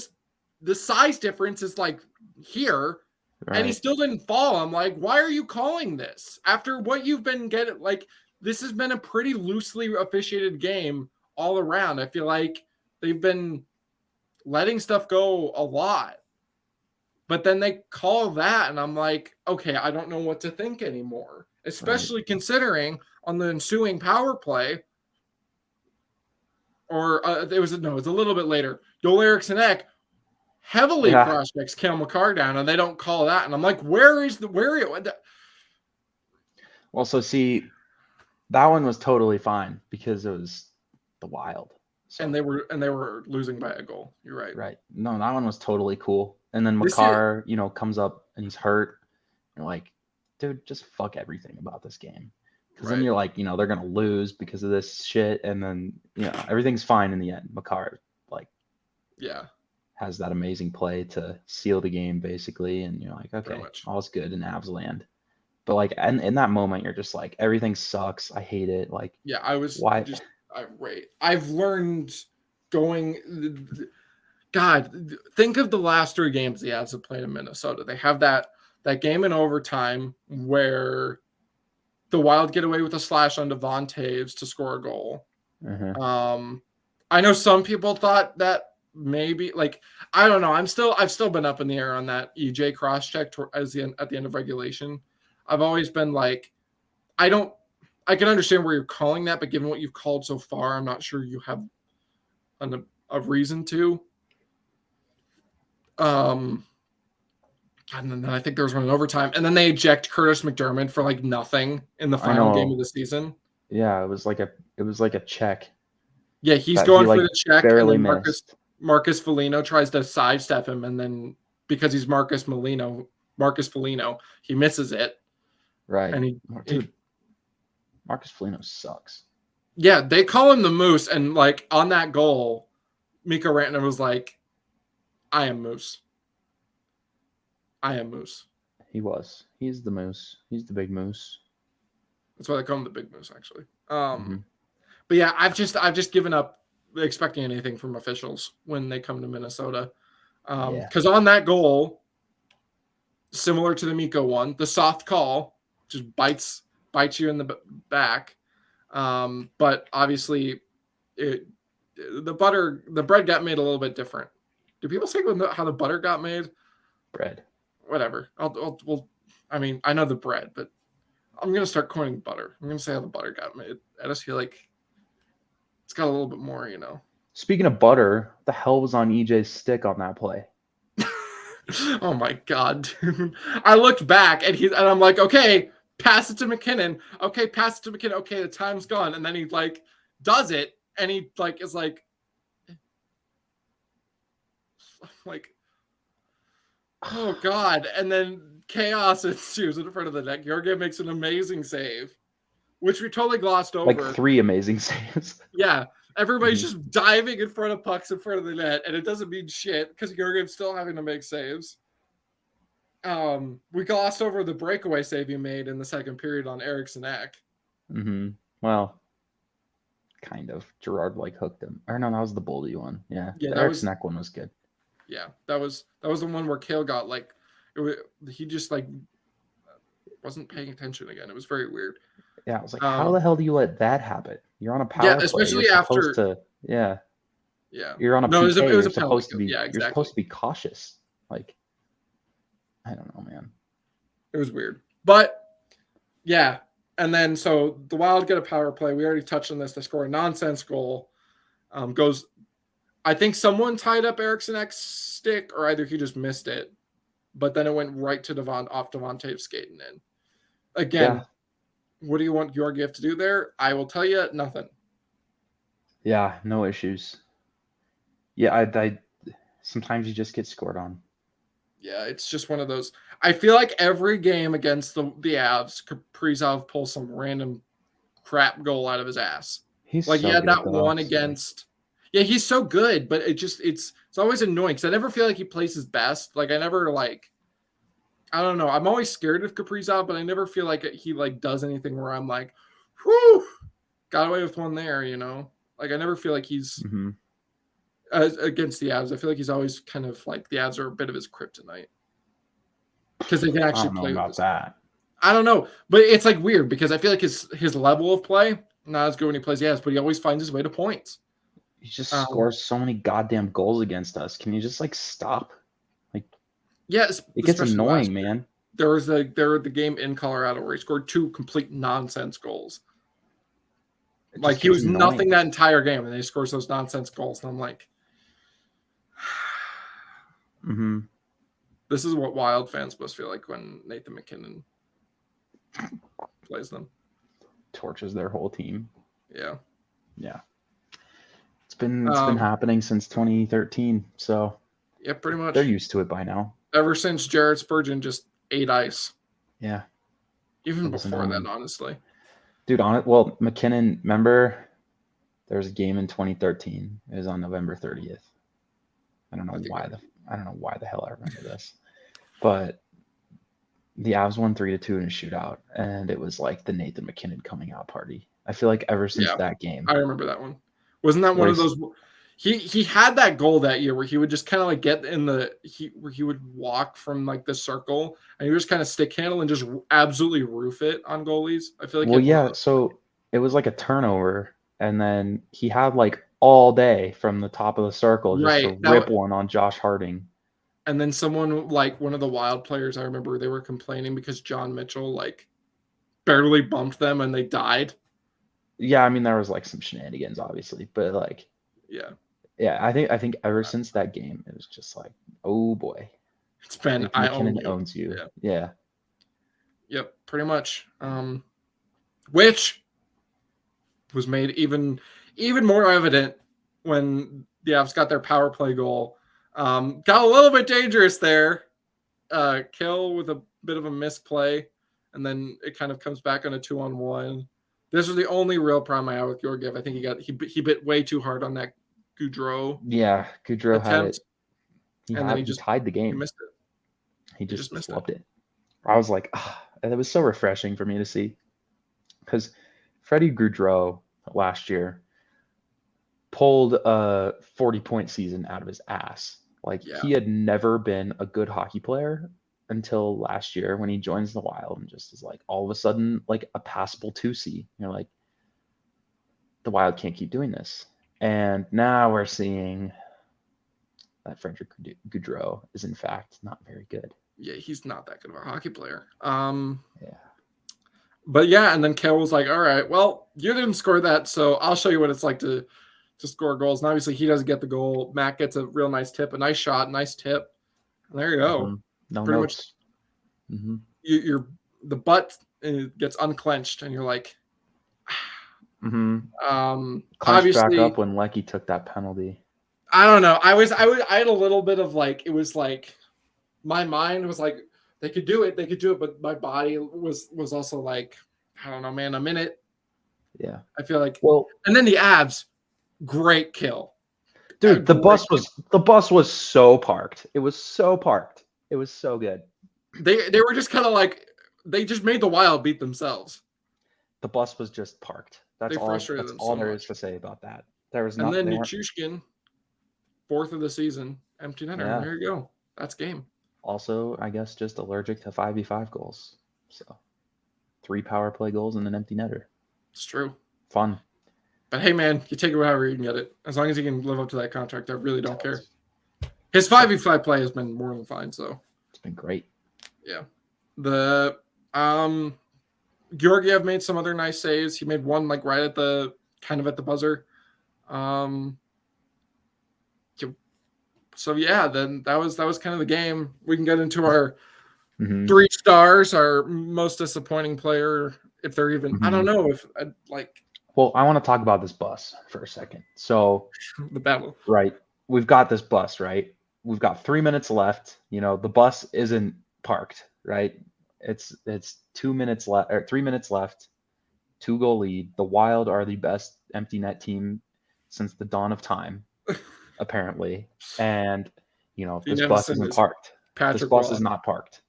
[SPEAKER 1] the size difference is like here, right. And he still didn't fall. I'm like, why are you calling this? After what you've been getting, like, this has been a pretty loosely officiated game all around. I feel like they've been letting stuff go a lot. But then they call that, and I'm like, okay, I don't know what to think anymore. Especially considering on the ensuing power play, or it was a little bit later. Joel Eriksson Ek heavily cross-checks Cale Makar down, and they don't call that. And I'm like, where?
[SPEAKER 2] Well, so see, that one was totally fine because it was the Wild. So.
[SPEAKER 1] And they were losing by a goal. You're right.
[SPEAKER 2] Right. No, that one was totally cool. And then Makar, comes up and he's hurt. You're like, dude, just fuck everything about this game. Because then you're like, they're going to lose because of this shit. And then, everything's fine in the end. Makar, like.
[SPEAKER 1] Yeah.
[SPEAKER 2] has that amazing play to seal the game, basically, and you're like, okay, all's good in Avs land. But like, in that moment, you're just like, everything sucks. I hate it. Like,
[SPEAKER 1] yeah, I was
[SPEAKER 2] why?
[SPEAKER 1] just irate. I've learned going. God, think of the last 3 games the Avs have played in Minnesota. They have that game in overtime where the Wild get away with a slash on Devon Taves to score a goal. I know some people thought that maybe, like, I don't know. I've still been up in the air on that EJ cross check at the end of regulation. I've always been like, I can understand where you're calling that, but given what you've called so far, I'm not sure you have a reason to. And then I think there was one in overtime, and then they eject Curtis McDermott for like nothing in the final game of the season.
[SPEAKER 2] Yeah, it was like a check.
[SPEAKER 1] Yeah, he's going for the check, and then Marcus Foligno tries to sidestep him, and then because he's Marcus Foligno, he misses it.
[SPEAKER 2] Right. And Marcus Foligno sucks.
[SPEAKER 1] Yeah, they call him the Moose, and like on that goal, Mikko Rantanen was like, I am Moose. I am Moose.
[SPEAKER 2] He was. He's the Moose. He's the big Moose.
[SPEAKER 1] That's why they call him the Big Moose, actually. But yeah, I've just given up expecting anything from officials when they come to Minnesota. Because on that goal, similar to the Mikko one, the soft call just bites you in the back. But obviously, the bread got made a little bit different. Do people say how the butter got made?
[SPEAKER 2] Bread.
[SPEAKER 1] Whatever. I mean, I know the bread, but I'm gonna start coining butter. I'm gonna say how the butter got made. I just feel like it's got a little bit more, you know.
[SPEAKER 2] Speaking of butter, what the hell was on EJ's stick on that play?
[SPEAKER 1] Oh my god, dude! I looked back and I'm like, okay, pass it to McKinnon. Okay, pass it to McKinnon. Okay, the time's gone, and then he like does it, and he like is like, oh god, and then chaos ensues in front of the net. Georgiev makes an amazing save, which we totally glossed over.
[SPEAKER 2] Like 3 amazing saves.
[SPEAKER 1] Yeah, everybody's just diving in front of pucks in front of the net, and it doesn't mean shit because Georgiev's still having to make saves. We glossed over the breakaway save he made in the second period on Eriksson Ek.
[SPEAKER 2] Well, kind of. Gerard like hooked him. Or no, that was the Boldy one. Yeah, the Eriksson Ek one was good.
[SPEAKER 1] Yeah, that was the one where Kale got like, he just like wasn't paying attention again. It was very weird.
[SPEAKER 2] Yeah, I was like, how the hell do you let that happen? You're on a power play.
[SPEAKER 1] Especially after.
[SPEAKER 2] Yeah. You're on a PK. You're supposed to be. You're supposed to be cautious. Like, I don't know, man.
[SPEAKER 1] It was weird, but yeah. And then so the Wild get a power play. We already touched on this. They score a nonsense goal. I think someone tied up Eriksson Ek's stick, or either he just missed it, but then it went right to Devon Taves skating in. Again, what do you want Georgiev to do there? I will tell you, nothing.
[SPEAKER 2] Yeah, no issues. Yeah, I sometimes you just get scored on.
[SPEAKER 1] Yeah, it's just one of those. I feel like every game against the Avs, Kaprizov pulls some random crap goal out of his ass.
[SPEAKER 2] He's
[SPEAKER 1] like he had that one against. Yeah, he's so good, but it's always annoying because I never feel like he plays his best. Like I never like. I don't know. I'm always scared of Kaprizov, but I never feel like he like does anything where I'm like, whew, got away with one there, you know? Like I never feel like he's against the Avs. I feel like he's always kind of like the Avs are a bit of his kryptonite. Because they can actually play
[SPEAKER 2] about
[SPEAKER 1] with
[SPEAKER 2] that.
[SPEAKER 1] I don't know. But it's like weird because I feel like his level of play, not as good when he plays the Avs, but he always finds his way to points.
[SPEAKER 2] He just scores so many goddamn goals against us. Can you just like stop?
[SPEAKER 1] Yes,
[SPEAKER 2] it gets annoying, man.
[SPEAKER 1] There was the game in Colorado where he scored 2 complete nonsense goals. Like he was annoying. Nothing that entire game, and then he scores those nonsense goals, and I'm like, this is what Wild fans must feel like when Nathan McKinnon plays them.
[SPEAKER 2] Torches their whole team.
[SPEAKER 1] Yeah.
[SPEAKER 2] It's been happening since 2013, so
[SPEAKER 1] yeah, pretty much.
[SPEAKER 2] They're used to it by now.
[SPEAKER 1] Ever since Jared Spurgeon just ate ice.
[SPEAKER 2] Yeah.
[SPEAKER 1] Even before then, honestly.
[SPEAKER 2] Dude, McKinnon, remember there was a game in 2013. It was on November 30th. I don't know
[SPEAKER 1] I think
[SPEAKER 2] why the hell I remember this, but the Avs won 3-2 in a shootout, and it was like the Nathan McKinnon coming out party. I feel like ever since
[SPEAKER 1] yeah,
[SPEAKER 2] that game,
[SPEAKER 1] I remember that one. Wasn't that one
[SPEAKER 2] where
[SPEAKER 1] of those? He had that goal that year where he would just kind of like get in where he would walk from like the circle and he would just kind of stick handle and just absolutely roof it on goalies. I feel like he
[SPEAKER 2] well,
[SPEAKER 1] had one of
[SPEAKER 2] yeah,
[SPEAKER 1] those.
[SPEAKER 2] so it was like a turnover, and then he had like all day from the top of the circle just
[SPEAKER 1] Right.
[SPEAKER 2] to
[SPEAKER 1] That
[SPEAKER 2] rip one on Josh Harding.
[SPEAKER 1] and then someone like one of the Wild players, I remember they were complaining because John Mitchell like barely bumped them and they died.
[SPEAKER 2] Yeah, I mean there was like some shenanigans, obviously, but like,
[SPEAKER 1] Yeah.
[SPEAKER 2] yeah, I think ever since that game, it was just like, oh boy,
[SPEAKER 1] It's been
[SPEAKER 2] Nathan
[SPEAKER 1] I own
[SPEAKER 2] McKinnon
[SPEAKER 1] you.
[SPEAKER 2] owns you.
[SPEAKER 1] Yeah.
[SPEAKER 2] Yeah.
[SPEAKER 1] Yep. Pretty much. Which was made even more evident when the Avs got their power play goal. Got a little bit dangerous there. Kill with a bit of a misplay, and then it kind of comes back on a 2-on-1. This was the only real problem I had with Georgiev. I think he bit way too hard on that Goudreau
[SPEAKER 2] Yeah, Goudreau had
[SPEAKER 1] attempt,
[SPEAKER 2] it. He
[SPEAKER 1] and then
[SPEAKER 2] had he tied the
[SPEAKER 1] he
[SPEAKER 2] game.
[SPEAKER 1] missed it.
[SPEAKER 2] He
[SPEAKER 1] He just
[SPEAKER 2] just
[SPEAKER 1] missed it.
[SPEAKER 2] flubbed it. I was like, and it was so refreshing for me to see, because Freddie Goudreau last year pulled a 40-point season out of his ass. Like
[SPEAKER 1] Yeah,
[SPEAKER 2] he had never been a good hockey player until last year when he joins the Wild and just is like all of a sudden like a passable 2C. You're like, the Wild can't keep doing this. And now we're seeing that Frederick Goudreau is in fact not very good.
[SPEAKER 1] yeah, he's not that good of a hockey player.
[SPEAKER 2] Yeah.
[SPEAKER 1] But yeah, and then Kale was like, "All right, well, you didn't score that, so I'll show you what it's like to score goals." And obviously, he doesn't get the goal. Matt gets a real nice tip, a nice shot, nice tip. And there you go.
[SPEAKER 2] Mm-hmm. No
[SPEAKER 1] Pretty much,
[SPEAKER 2] notes. Mm-hmm.
[SPEAKER 1] you're the butt gets unclenched, and you're like,
[SPEAKER 2] Mm-hmm. Clenched back
[SPEAKER 1] obviously,
[SPEAKER 2] up when Lecky took that penalty.
[SPEAKER 1] I don't know. I had a little bit of like, it was like my mind was like, they could do it, but my body was also like, I don't know, man. I'm in it.
[SPEAKER 2] Yeah.
[SPEAKER 1] I feel like,
[SPEAKER 2] Well,
[SPEAKER 1] and then the abs, great kill. A
[SPEAKER 2] dude, the
[SPEAKER 1] great
[SPEAKER 2] bus was so parked. It was so parked. It was so good.
[SPEAKER 1] They were just kind of like they just made the Wild beat themselves.
[SPEAKER 2] The bus was just parked.
[SPEAKER 1] They frustrated
[SPEAKER 2] That's
[SPEAKER 1] them
[SPEAKER 2] all
[SPEAKER 1] so
[SPEAKER 2] there is
[SPEAKER 1] much.
[SPEAKER 2] to say about that. There was
[SPEAKER 1] And
[SPEAKER 2] not
[SPEAKER 1] then
[SPEAKER 2] they weren't
[SPEAKER 1] Nichushkin, fourth of the season, empty netter. And
[SPEAKER 2] yeah.
[SPEAKER 1] there you go. That's game.
[SPEAKER 2] Also, I guess just allergic to 5v5 goals. So 3 power play goals and an empty netter.
[SPEAKER 1] It's true.
[SPEAKER 2] Fun.
[SPEAKER 1] But hey, man, you take it however you can get it. As long as he can live up to that contract, I really don't care. His 5v5 play has been more than fine. So
[SPEAKER 2] it's been great.
[SPEAKER 1] Yeah. The Georgiev made some other nice saves. He made one like right at the kind of at the buzzer. So yeah, then that was kind of the game. We can get into our 3 stars, our most disappointing player, if they're even. I don't know if like.
[SPEAKER 2] Well, I want to talk about this bus for a second. So
[SPEAKER 1] the battle,
[SPEAKER 2] right? We've got this bus, right? We've got 3 minutes left. You know, the bus isn't parked, right? It's 2 minutes left or 3 minutes left. 2-goal lead. The Wild are the best empty net team since the dawn of time, apparently. And you know, this bus isn't parked. This bus is not parked.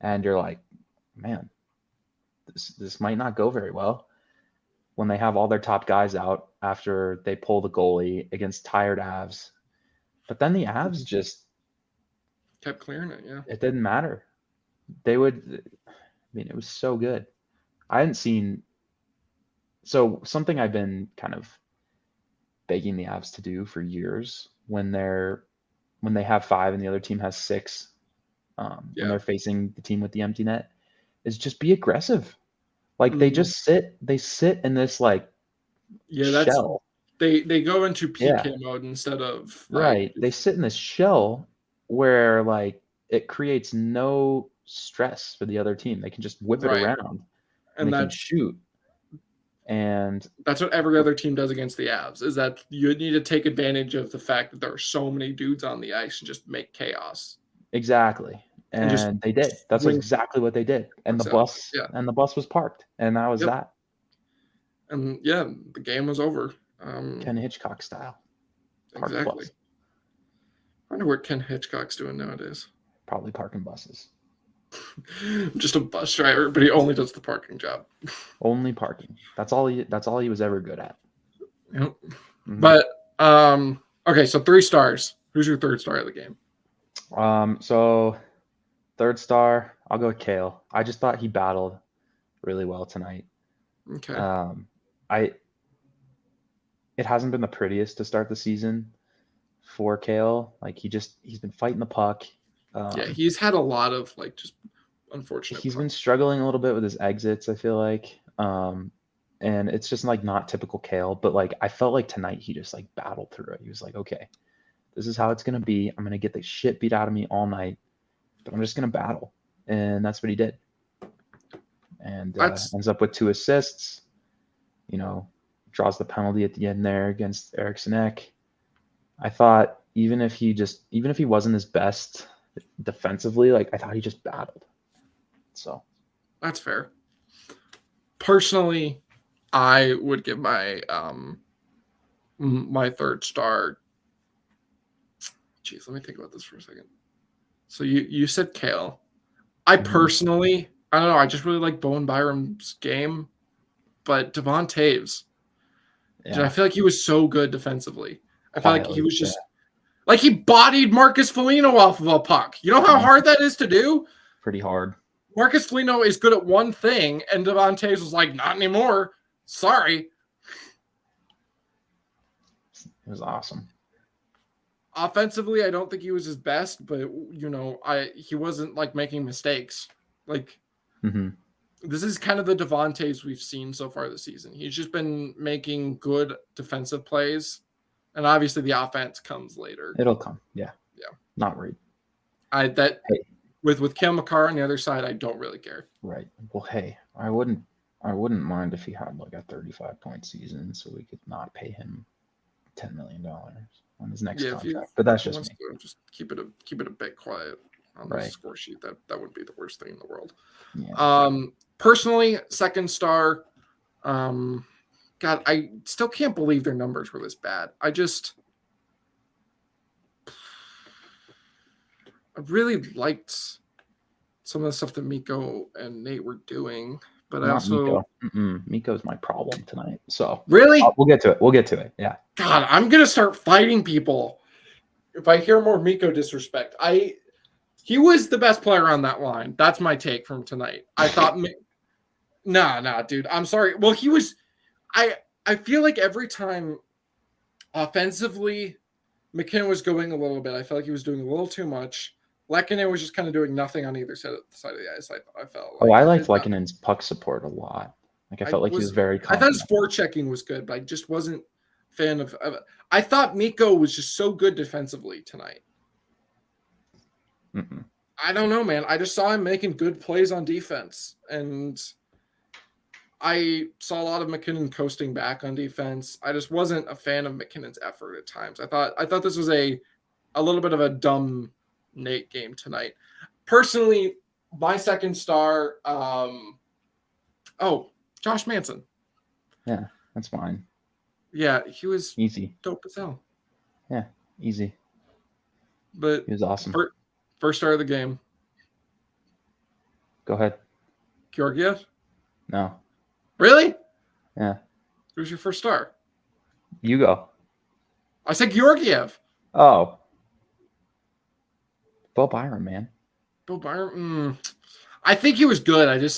[SPEAKER 2] And you're like, man, this might not go very well when they have all their top guys out after they pull the goalie against tired Avs. But then the Avs just
[SPEAKER 1] kept clearing it. Yeah,
[SPEAKER 2] it didn't matter. They would. I mean, it was so good. I hadn't seen. So something I've been kind of begging the Avs to do for years when they have 5 and the other team has 6, when they're facing the team with the empty net, is just be aggressive. Like they sit in this like shell.
[SPEAKER 1] They go into PK mode instead of
[SPEAKER 2] right. They sit in this shell where like it creates no stress for the other team. They can just whip it around and they can shoot. And
[SPEAKER 1] that's what every other team does against the Avs, is that you need to take advantage of the fact that there are so many dudes on the ice and just make chaos.
[SPEAKER 2] Exactly. And they did. That's exactly what they did. And the bus was parked. And that was that.
[SPEAKER 1] And yeah, the game was over.
[SPEAKER 2] Ken Hitchcock style.
[SPEAKER 1] Exactly. wonder what Ken Hitchcock's doing nowadays.
[SPEAKER 2] Probably parking buses.
[SPEAKER 1] Just a bus driver, but he only does the parking job.
[SPEAKER 2] Only parking. That's all he was ever good at.
[SPEAKER 1] Yep. Mm-hmm. But okay, so 3 stars. Who's your third star of the game?
[SPEAKER 2] So third star, I'll go with Kale. I just thought he battled really well tonight.
[SPEAKER 1] Okay.
[SPEAKER 2] It hasn't been the prettiest to start the season for Kale. Like he's been fighting the puck.
[SPEAKER 1] Yeah, he's had a lot of like just unfortunate.
[SPEAKER 2] He's been struggling a little bit with his exits, I feel like. And it's just like not typical Kale, but like I felt like tonight he just like battled through it. He was like, okay, this is how it's gonna be. I'm gonna get the shit beat out of me all night, but I'm just gonna battle. And that's what he did. And ends up with 2 assists, draws the penalty at the end there against Eriksson Ek. I thought even if he wasn't his best defensively, like I thought he just battled. So
[SPEAKER 1] that's fair. Personally, I would give my my third star. Jeez, let me think about this for a second. So you said Kale. I personally, I don't know, I just really like Bowen Byram's game, but Devon Toews. Yeah. I feel like he was so good defensively. I feel like he was just like he bodied Marcus Foligno off of a puck. You know how hard that is to do?
[SPEAKER 2] Pretty hard.
[SPEAKER 1] Marcus Foligno is good at one thing, and Devon Toews was like, not anymore. Sorry.
[SPEAKER 2] It was awesome.
[SPEAKER 1] Offensively, I don't think he was his best, but he wasn't like making mistakes. Like this is kind of the Devon Toews we've seen so far this season. He's just been making good defensive plays, and obviously the offense comes later.
[SPEAKER 2] It'll come, yeah. Not worried.
[SPEAKER 1] With Cale Makar on the other side, I don't really care.
[SPEAKER 2] Right. Well, hey, I wouldn't mind if he had like a 35-point season, so we could not pay him $10 million on his next contract. But that's just me.
[SPEAKER 1] Just keep it a bit quiet on the score sheet. That would be the worst thing in the world. Yeah. Personally, second star. God, I still can't believe their numbers were this bad. I really liked some of the stuff that Mikko and Nate were doing, but I also
[SPEAKER 2] Mikko's my problem tonight. So
[SPEAKER 1] really,
[SPEAKER 2] we'll get to it. Yeah.
[SPEAKER 1] God, I'm gonna start fighting people if I hear more Mikko disrespect. He was the best player on that line. That's my take from tonight. I thought, nah, dude. I'm sorry. Well, he was. I feel like every time offensively, McKinnon was going a little bit. I felt like he was doing a little too much. Lehkonen was just kind of doing nothing on either side of the ice. I felt.
[SPEAKER 2] Like I liked Lekkonen's puck support a lot. Like I felt like he was very confident.
[SPEAKER 1] I thought his forechecking was good, but I just wasn't a fan of. I thought Mikko was just so good defensively tonight. I don't know, man. I just saw him making good plays on defense, and I saw a lot of McKinnon coasting back on defense. I just wasn't a fan of McKinnon's effort at times. I thought this was a little bit of a dumb Nate game tonight. Personally, my second star, Josh Manson.
[SPEAKER 2] Yeah, that's fine.
[SPEAKER 1] Yeah, he was
[SPEAKER 2] easy,
[SPEAKER 1] dope as hell.
[SPEAKER 2] Yeah, easy.
[SPEAKER 1] But
[SPEAKER 2] he was awesome.
[SPEAKER 1] First star of the game.
[SPEAKER 2] Go ahead.
[SPEAKER 1] Georgiev?
[SPEAKER 2] No.
[SPEAKER 1] Really?
[SPEAKER 2] Yeah.
[SPEAKER 1] Who's your first star?
[SPEAKER 2] You go.
[SPEAKER 1] I said Georgiev.
[SPEAKER 2] Oh. Bo Byram, man.
[SPEAKER 1] Bo Byram? I think he was good.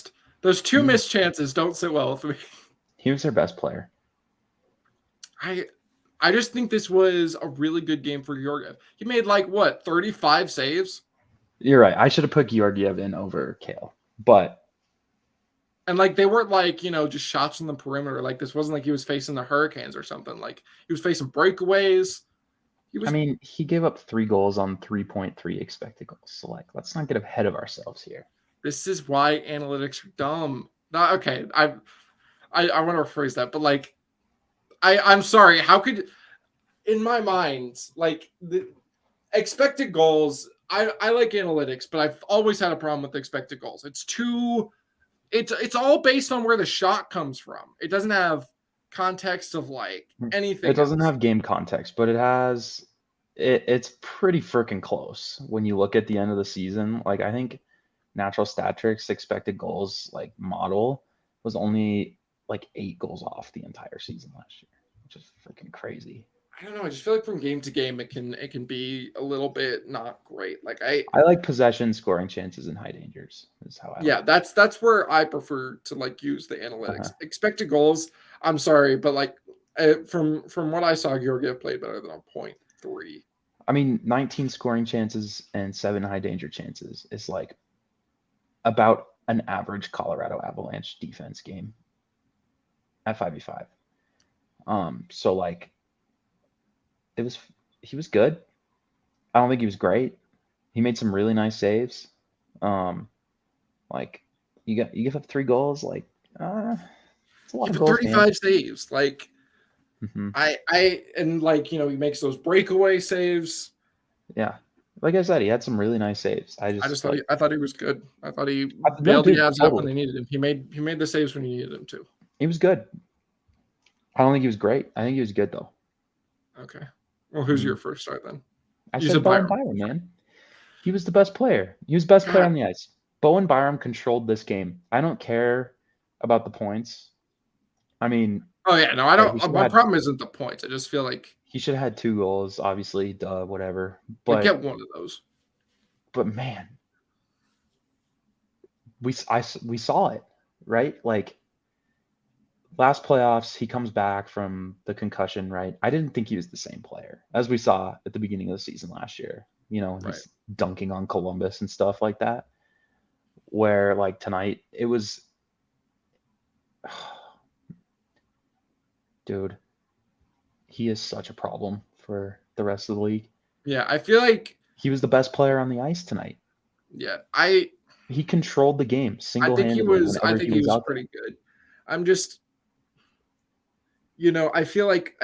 [SPEAKER 1] Those 2 missed chances don't sit well with me.
[SPEAKER 2] He was their best player.
[SPEAKER 1] I just think this was a really good game for Georgiev. He made 35 saves?
[SPEAKER 2] You're right. I should have put Georgiev in over Kale. But
[SPEAKER 1] and they weren't just shots on the perimeter. This wasn't like he was facing the Hurricanes or something. He was facing breakaways.
[SPEAKER 2] He gave up 3 goals on 3.3 expected goals. So let's not get ahead of ourselves here.
[SPEAKER 1] This is why analytics are dumb. Not okay. I want to rephrase that, but I'm sorry. How could, in my mind, the expected goals? I like analytics, but I've always had a problem with expected goals. It's all based on where the shot comes from. It doesn't have context of anything.
[SPEAKER 2] It doesn't have game context, but it has it's pretty freaking close when you look at the end of the season. Like I think natural stat tricks expected goals like model was only like 8 goals off the entire season last year, which is freaking crazy.
[SPEAKER 1] I don't know. I just feel like from game to game, it can be a little bit not great. Like
[SPEAKER 2] I like possession, scoring chances, and high dangers. Is how I
[SPEAKER 1] yeah,
[SPEAKER 2] like.
[SPEAKER 1] that's where I prefer to like use the
[SPEAKER 2] Uh-huh.
[SPEAKER 1] analytics. Expected goals. I'm sorry, but like from what I saw, Georgiev played better than a 0.3.
[SPEAKER 2] I mean, 19 scoring chances and 7 high danger chances is like about an average Colorado Avalanche defense game at 5v5. So like it was he was good. I don't think he was great. He made some really nice saves. Like you give up 3 goals, like it's a lot
[SPEAKER 1] Yeah,
[SPEAKER 2] of
[SPEAKER 1] but
[SPEAKER 2] goals, man.
[SPEAKER 1] 35 saves. Like
[SPEAKER 2] Hmm.
[SPEAKER 1] I and like he makes those breakaway saves.
[SPEAKER 2] Yeah, like I said, he had some really nice saves. I
[SPEAKER 1] I
[SPEAKER 2] just
[SPEAKER 1] just thought
[SPEAKER 2] like
[SPEAKER 1] I thought he was good. I thought he
[SPEAKER 2] no,
[SPEAKER 1] bailed the
[SPEAKER 2] dude,
[SPEAKER 1] Avs out when
[SPEAKER 2] totally.
[SPEAKER 1] they needed him. He made the saves when he needed him to.
[SPEAKER 2] He was good. I don't think he was great. I think he was good though.
[SPEAKER 1] Okay. Well, who's
[SPEAKER 2] Mhm.
[SPEAKER 1] your first start then?
[SPEAKER 2] I
[SPEAKER 1] You
[SPEAKER 2] said
[SPEAKER 1] said
[SPEAKER 2] Bowen
[SPEAKER 1] Byram.
[SPEAKER 2] Byram, man. He was the best player. He was the best player
[SPEAKER 1] God.
[SPEAKER 2] on the ice. Bowen Byram controlled this game. I don't care about the points. I mean,
[SPEAKER 1] Oh yeah, no, I
[SPEAKER 2] yeah, he
[SPEAKER 1] don't.
[SPEAKER 2] should have
[SPEAKER 1] My
[SPEAKER 2] had
[SPEAKER 1] problem isn't the points. I just feel like
[SPEAKER 2] 2 goals, obviously, duh, whatever.
[SPEAKER 1] get one of those.
[SPEAKER 2] But man, we saw it, right? Like last playoffs, he comes back from the concussion, right? I didn't think he was the same player as we saw at the beginning of the season last year.
[SPEAKER 1] Right.
[SPEAKER 2] He's dunking on Columbus and stuff like that. Where like tonight, it was, dude, he is such a problem for the rest of the league.
[SPEAKER 1] Yeah, I feel like
[SPEAKER 2] He was the best player on the ice tonight.
[SPEAKER 1] yeah,
[SPEAKER 2] He controlled the game
[SPEAKER 1] I think he
[SPEAKER 2] single-handedly
[SPEAKER 1] was I
[SPEAKER 2] whenever
[SPEAKER 1] think
[SPEAKER 2] he
[SPEAKER 1] he
[SPEAKER 2] was
[SPEAKER 1] was
[SPEAKER 2] out there.
[SPEAKER 1] pretty good. I'm just I feel like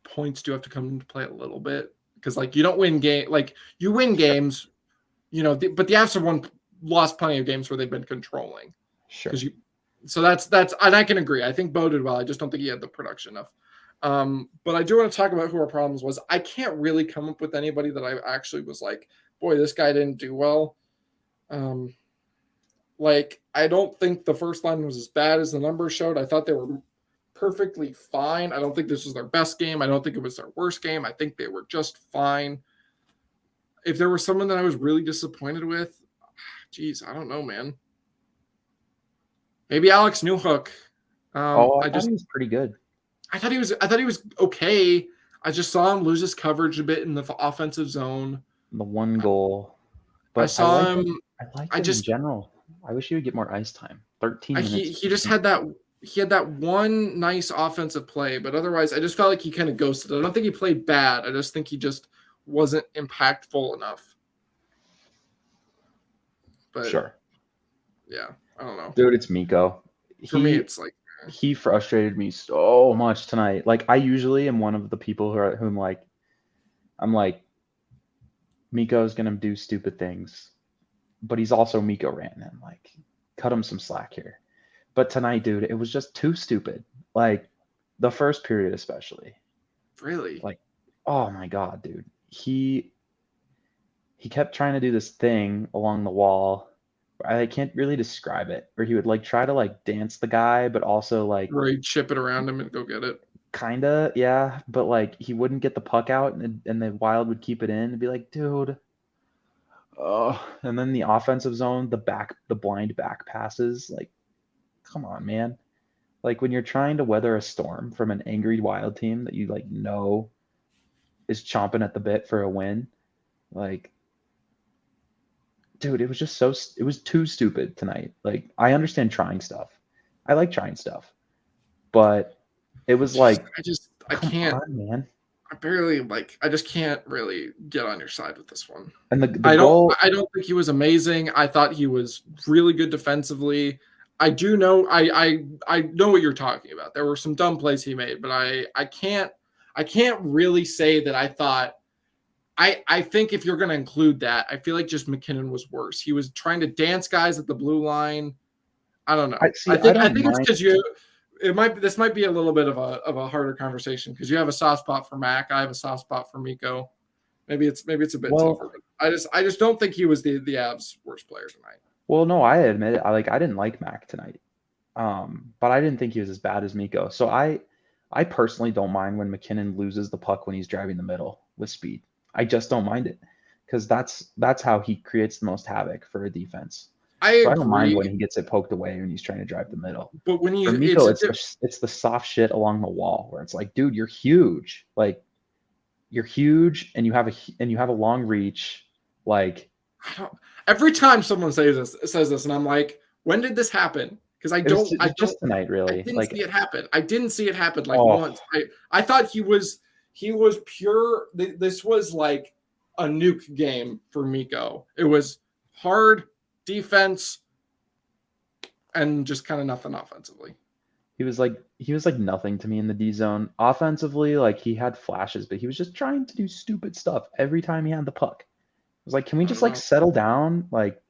[SPEAKER 1] points do have to come into play a little bit because like you don't win game like you win
[SPEAKER 2] Sure,
[SPEAKER 1] games, but the Avs have lost plenty of games where they've been controlling because
[SPEAKER 2] sure.
[SPEAKER 1] you. So that's and I can agree. I think Bo did well. I just don't think he had the production enough. But I do want to talk about who our problems was. I can't really come up with anybody that I actually was like, boy, this guy didn't do well. Um, like I don't think the first line was as bad as the numbers showed. I thought they were perfectly fine. I don't think this was their best game. I don't think it was their worst game. I think they were just fine. If there was someone that I was really disappointed with, geez, I don't know, man. Maybe Alex Newhook.
[SPEAKER 2] Oh, I
[SPEAKER 1] I
[SPEAKER 2] thought
[SPEAKER 1] just
[SPEAKER 2] he was pretty good.
[SPEAKER 1] I thought he was okay. I just saw him lose his coverage a bit in the offensive zone.
[SPEAKER 2] The one
[SPEAKER 1] I,
[SPEAKER 2] goal,
[SPEAKER 1] I
[SPEAKER 2] but
[SPEAKER 1] saw him.
[SPEAKER 2] I liked
[SPEAKER 1] I
[SPEAKER 2] him in
[SPEAKER 1] just
[SPEAKER 2] general. I wish he would get more ice time. 13 minutes
[SPEAKER 1] he
[SPEAKER 2] per
[SPEAKER 1] just
[SPEAKER 2] game.
[SPEAKER 1] had that he had that one nice offensive play, but otherwise I just felt like he kind of ghosted. I don't think he played bad. I just think he just wasn't impactful enough. But
[SPEAKER 2] Sure.
[SPEAKER 1] yeah, I don't know.
[SPEAKER 2] Dude, it's Miko.
[SPEAKER 1] For me,
[SPEAKER 2] He
[SPEAKER 1] it's like
[SPEAKER 2] he frustrated me so much tonight. Like I usually am one of the people I'm like Miko's gonna do stupid things, but he's also Miko Rantanen. Like cut him some slack here. But tonight, dude, it was just too stupid. Like the first period especially.
[SPEAKER 1] really
[SPEAKER 2] Like oh my god, dude. He kept trying to do this thing along the wall. I can't really describe it. Where he would like try to like dance the guy, but also like
[SPEAKER 1] where he'd chip it around him and go get it.
[SPEAKER 2] kinda, yeah. But like he wouldn't get the puck out, and the Wild would keep it in and be like, dude. Oh, and then the offensive zone, the blind back passes. Like, come on, man. Like when you're trying to weather a storm from an angry Wild team that you like know is chomping at the bit for a win, like dude, it was too stupid tonight. Like I understand trying stuff. I like trying stuff. But it was like,
[SPEAKER 1] I
[SPEAKER 2] come
[SPEAKER 1] can't.
[SPEAKER 2] on, man.
[SPEAKER 1] I barely like. I just can't really get on your side with this one.
[SPEAKER 2] And the goal,
[SPEAKER 1] I don't think he was amazing. I thought he was really good defensively. I do know. I know what you're talking about. There were some dumb plays he made, but I can't really say that I thought. I think if you're going to include that, I feel like just McKinnon was worse. He was trying to dance guys at the blue line. I don't know.
[SPEAKER 2] I
[SPEAKER 1] I
[SPEAKER 2] don't
[SPEAKER 1] think it's
[SPEAKER 2] mind.
[SPEAKER 1] because this might be a little bit of a harder conversation because you have a soft spot for Mac. I have a soft spot for Miko. Maybe it's a bit
[SPEAKER 2] Well,
[SPEAKER 1] tougher. But I just don't think he was the Avs' worst player tonight.
[SPEAKER 2] well, no, I admit it. I didn't like Mac tonight. But I didn't think he was as bad as Mikko. So I personally don't mind when McKinnon loses the puck when he's driving the middle with speed. I just don't mind it because that's how he creates the most havoc for a defense. So I don't mind when he gets it poked away when he's trying to drive the middle.
[SPEAKER 1] But when
[SPEAKER 2] for Mikko, it's the soft shit along the wall where it's like, dude, you're huge. Like you're huge and you have a long reach. Like
[SPEAKER 1] every time someone says this, and I'm like, when did this happen? Because I don't
[SPEAKER 2] just tonight, really.
[SPEAKER 1] I didn't see it happen. I didn't see it happen once. I thought he was pure. This was like a nuke game for Mikko. It was hard defense and just kind of nothing offensively.
[SPEAKER 2] He was like nothing to me in the D zone. Offensively, like he had flashes, but he was just trying to do stupid stuff every time he had the puck. I was like, can we just settle down? Like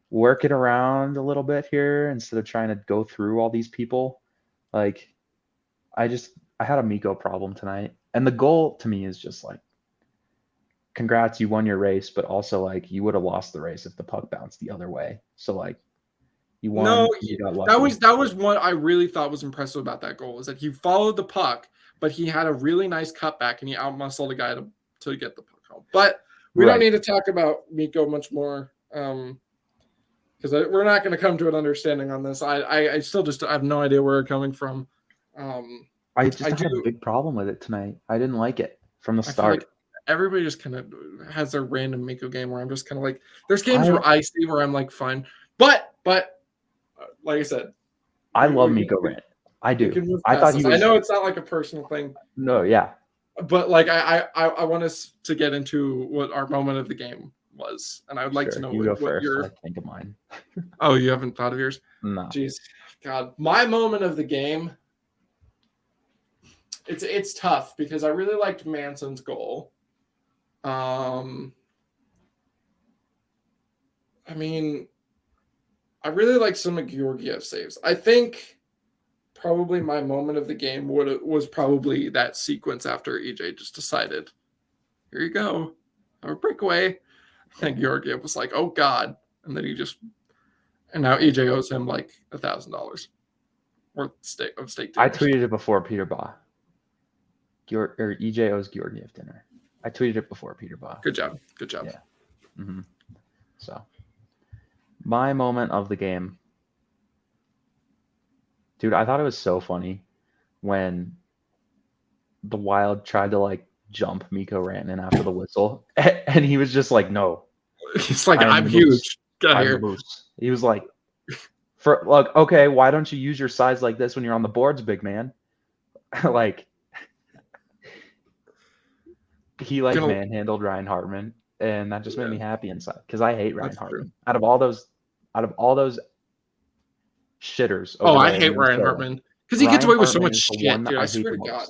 [SPEAKER 2] work it around a little bit here instead of trying to go through all these people. Like I had a Mikko problem tonight. And the goal to me is just like, congrats, you won your race, but also like you would have lost the race if the puck bounced the other way. So like you won.
[SPEAKER 1] No,
[SPEAKER 2] you got lucky.
[SPEAKER 1] that was what I really thought was impressive about that goal is that he followed the puck, but he had a really nice cutback and he outmuscled a guy to get the puck home. But we don't need to talk about Mikko much more. Because we're not going to come to an understanding on this. I still just have no idea where it's coming from.
[SPEAKER 2] I had a big problem with it tonight. I didn't like it from the start.
[SPEAKER 1] Like everybody just kind of has their random Mikko game where I'm just kind of like, there's games where I see where I'm like, fine. But like I said,
[SPEAKER 2] I love Mikko rant. I do. I thought he was.
[SPEAKER 1] I know it's not like a personal thing.
[SPEAKER 2] No, yeah.
[SPEAKER 1] But like I want us to get into what our moment of the game was, and I would like to know
[SPEAKER 2] what your. I think of mine.
[SPEAKER 1] Oh, you haven't thought of yours?
[SPEAKER 2] No.
[SPEAKER 1] Jeez, God, my moment of the game. It's tough because I really liked Manson's goal. I mean, I really like some of Georgiev's saves. I think probably my moment of the game was probably that sequence after EJ just decided, here you go, have a breakaway. And Georgiev was like, oh God. And then and now EJ owes him like $1,000 worth of steak dinner.
[SPEAKER 2] I tweeted it before Peter Baugh. Or EJ owes Georgiev dinner. I tweeted it before Peter Baugh.
[SPEAKER 1] Good job.
[SPEAKER 2] Yeah. Mm-hmm. So, my moment of the game. Dude, I thought it was so funny when the Wild tried to like jump Mikko Rantanen after the whistle, and he was just like, "No."
[SPEAKER 1] He's like, "I'm huge. Get here."
[SPEAKER 2] He was like, "Look, okay, why don't you use your size like this when you're on the boards, big man?" Like, he like manhandled Ryan Hartman, and that just made me happy inside because I hate Ryan Hartman. Out of all those shitters.
[SPEAKER 1] I hate Ryan Hartman because he gets away with so much shit, dude. I swear to God.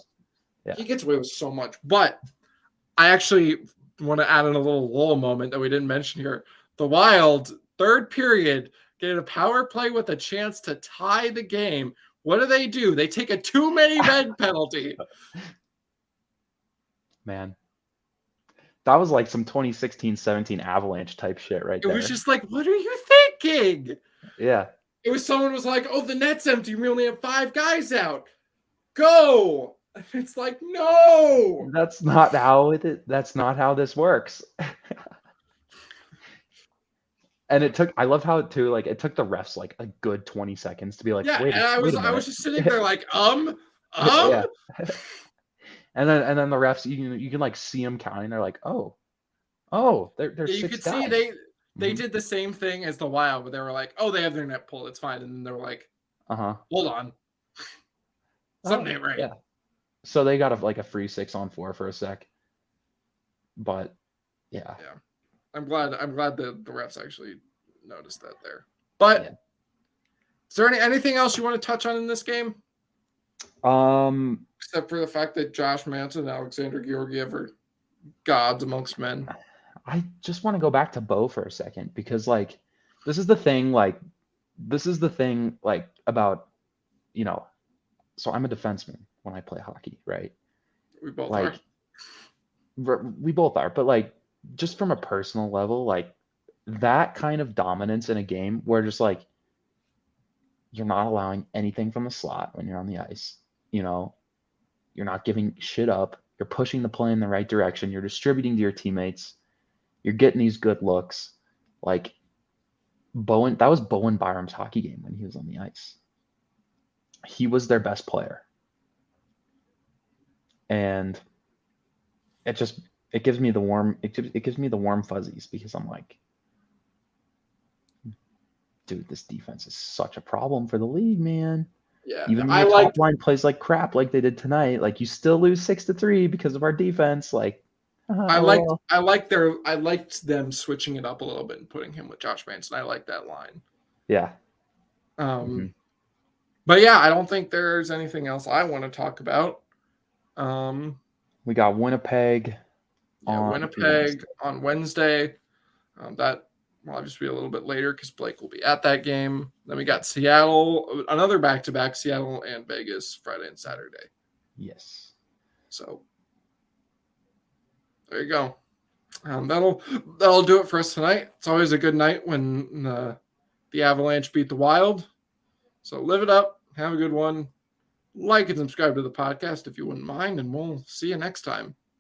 [SPEAKER 1] Yeah. He gets away with so much. But I actually want to add in a little moment that we didn't mention here. The Wild, third period, get a power play with a chance to tie the game. What do? They take a too many red penalty.
[SPEAKER 2] Man. That was like some 2016-17 Avalanche type shit right there.
[SPEAKER 1] It was just like, what are you thinking?
[SPEAKER 2] Yeah.
[SPEAKER 1] It was someone was like, oh, the net's empty. We only have 5 guys out. Go. It's like, no.
[SPEAKER 2] That's not how this works. And I loved how it too, like it took the refs like a good 20 seconds to be like, wait,
[SPEAKER 1] I was just sitting there like,
[SPEAKER 2] Yeah. And then the refs, you can like see them counting. They're like, oh, there's
[SPEAKER 1] you
[SPEAKER 2] 6
[SPEAKER 1] could
[SPEAKER 2] guys.
[SPEAKER 1] See they did the same thing as the Wild, but they were like, oh, they have their net pull, it's fine. And then they were like, hold on, something ain't right.
[SPEAKER 2] Yeah. So they got a free 6-on-4 for a sec. But yeah.
[SPEAKER 1] I'm glad the refs actually noticed that there. But is there anything else you want to touch on in this game? Except for the fact that Josh Manson and Alexander Georgiev are gods amongst men.
[SPEAKER 2] I just want to go back to Beau for a second because like this is the thing about so I'm a defenseman when I play hockey, right?
[SPEAKER 1] We both are.
[SPEAKER 2] We both are, but like just from a personal level, like that kind of dominance in a game where just like you're not allowing anything from the slot when you're on the ice, you know, you're not giving shit up, you're pushing the play in the right direction, you're distributing to your teammates, you're getting these good looks. Like Bowen, that was Bowen Byram's hockey game when he was on the ice. He was their best player. And it gives me the warm fuzzies because I'm like, dude, this defense is such a problem for the league, man.
[SPEAKER 1] Yeah,
[SPEAKER 2] Even when
[SPEAKER 1] I
[SPEAKER 2] your
[SPEAKER 1] like
[SPEAKER 2] top line plays like crap like they did tonight, like you still lose 6-3 because of our defense. Like,
[SPEAKER 1] I liked them switching it up a little bit and putting him with Josh Manson. I like that line.
[SPEAKER 2] Yeah.
[SPEAKER 1] But yeah, I don't think there's anything else I want to talk about.
[SPEAKER 2] We got Winnipeg.
[SPEAKER 1] Winnipeg on Wednesday. That will just be a little bit later because Blake will be at that game. Then we got Seattle, another back-to-back, Seattle and Vegas, Friday and Saturday.
[SPEAKER 2] Yes.
[SPEAKER 1] So there you go. That'll do it for us tonight. It's always a good night when the Avalanche beat the Wild. So live it up. Have a good one. Like and subscribe to the podcast if you wouldn't mind, and we'll see you next time.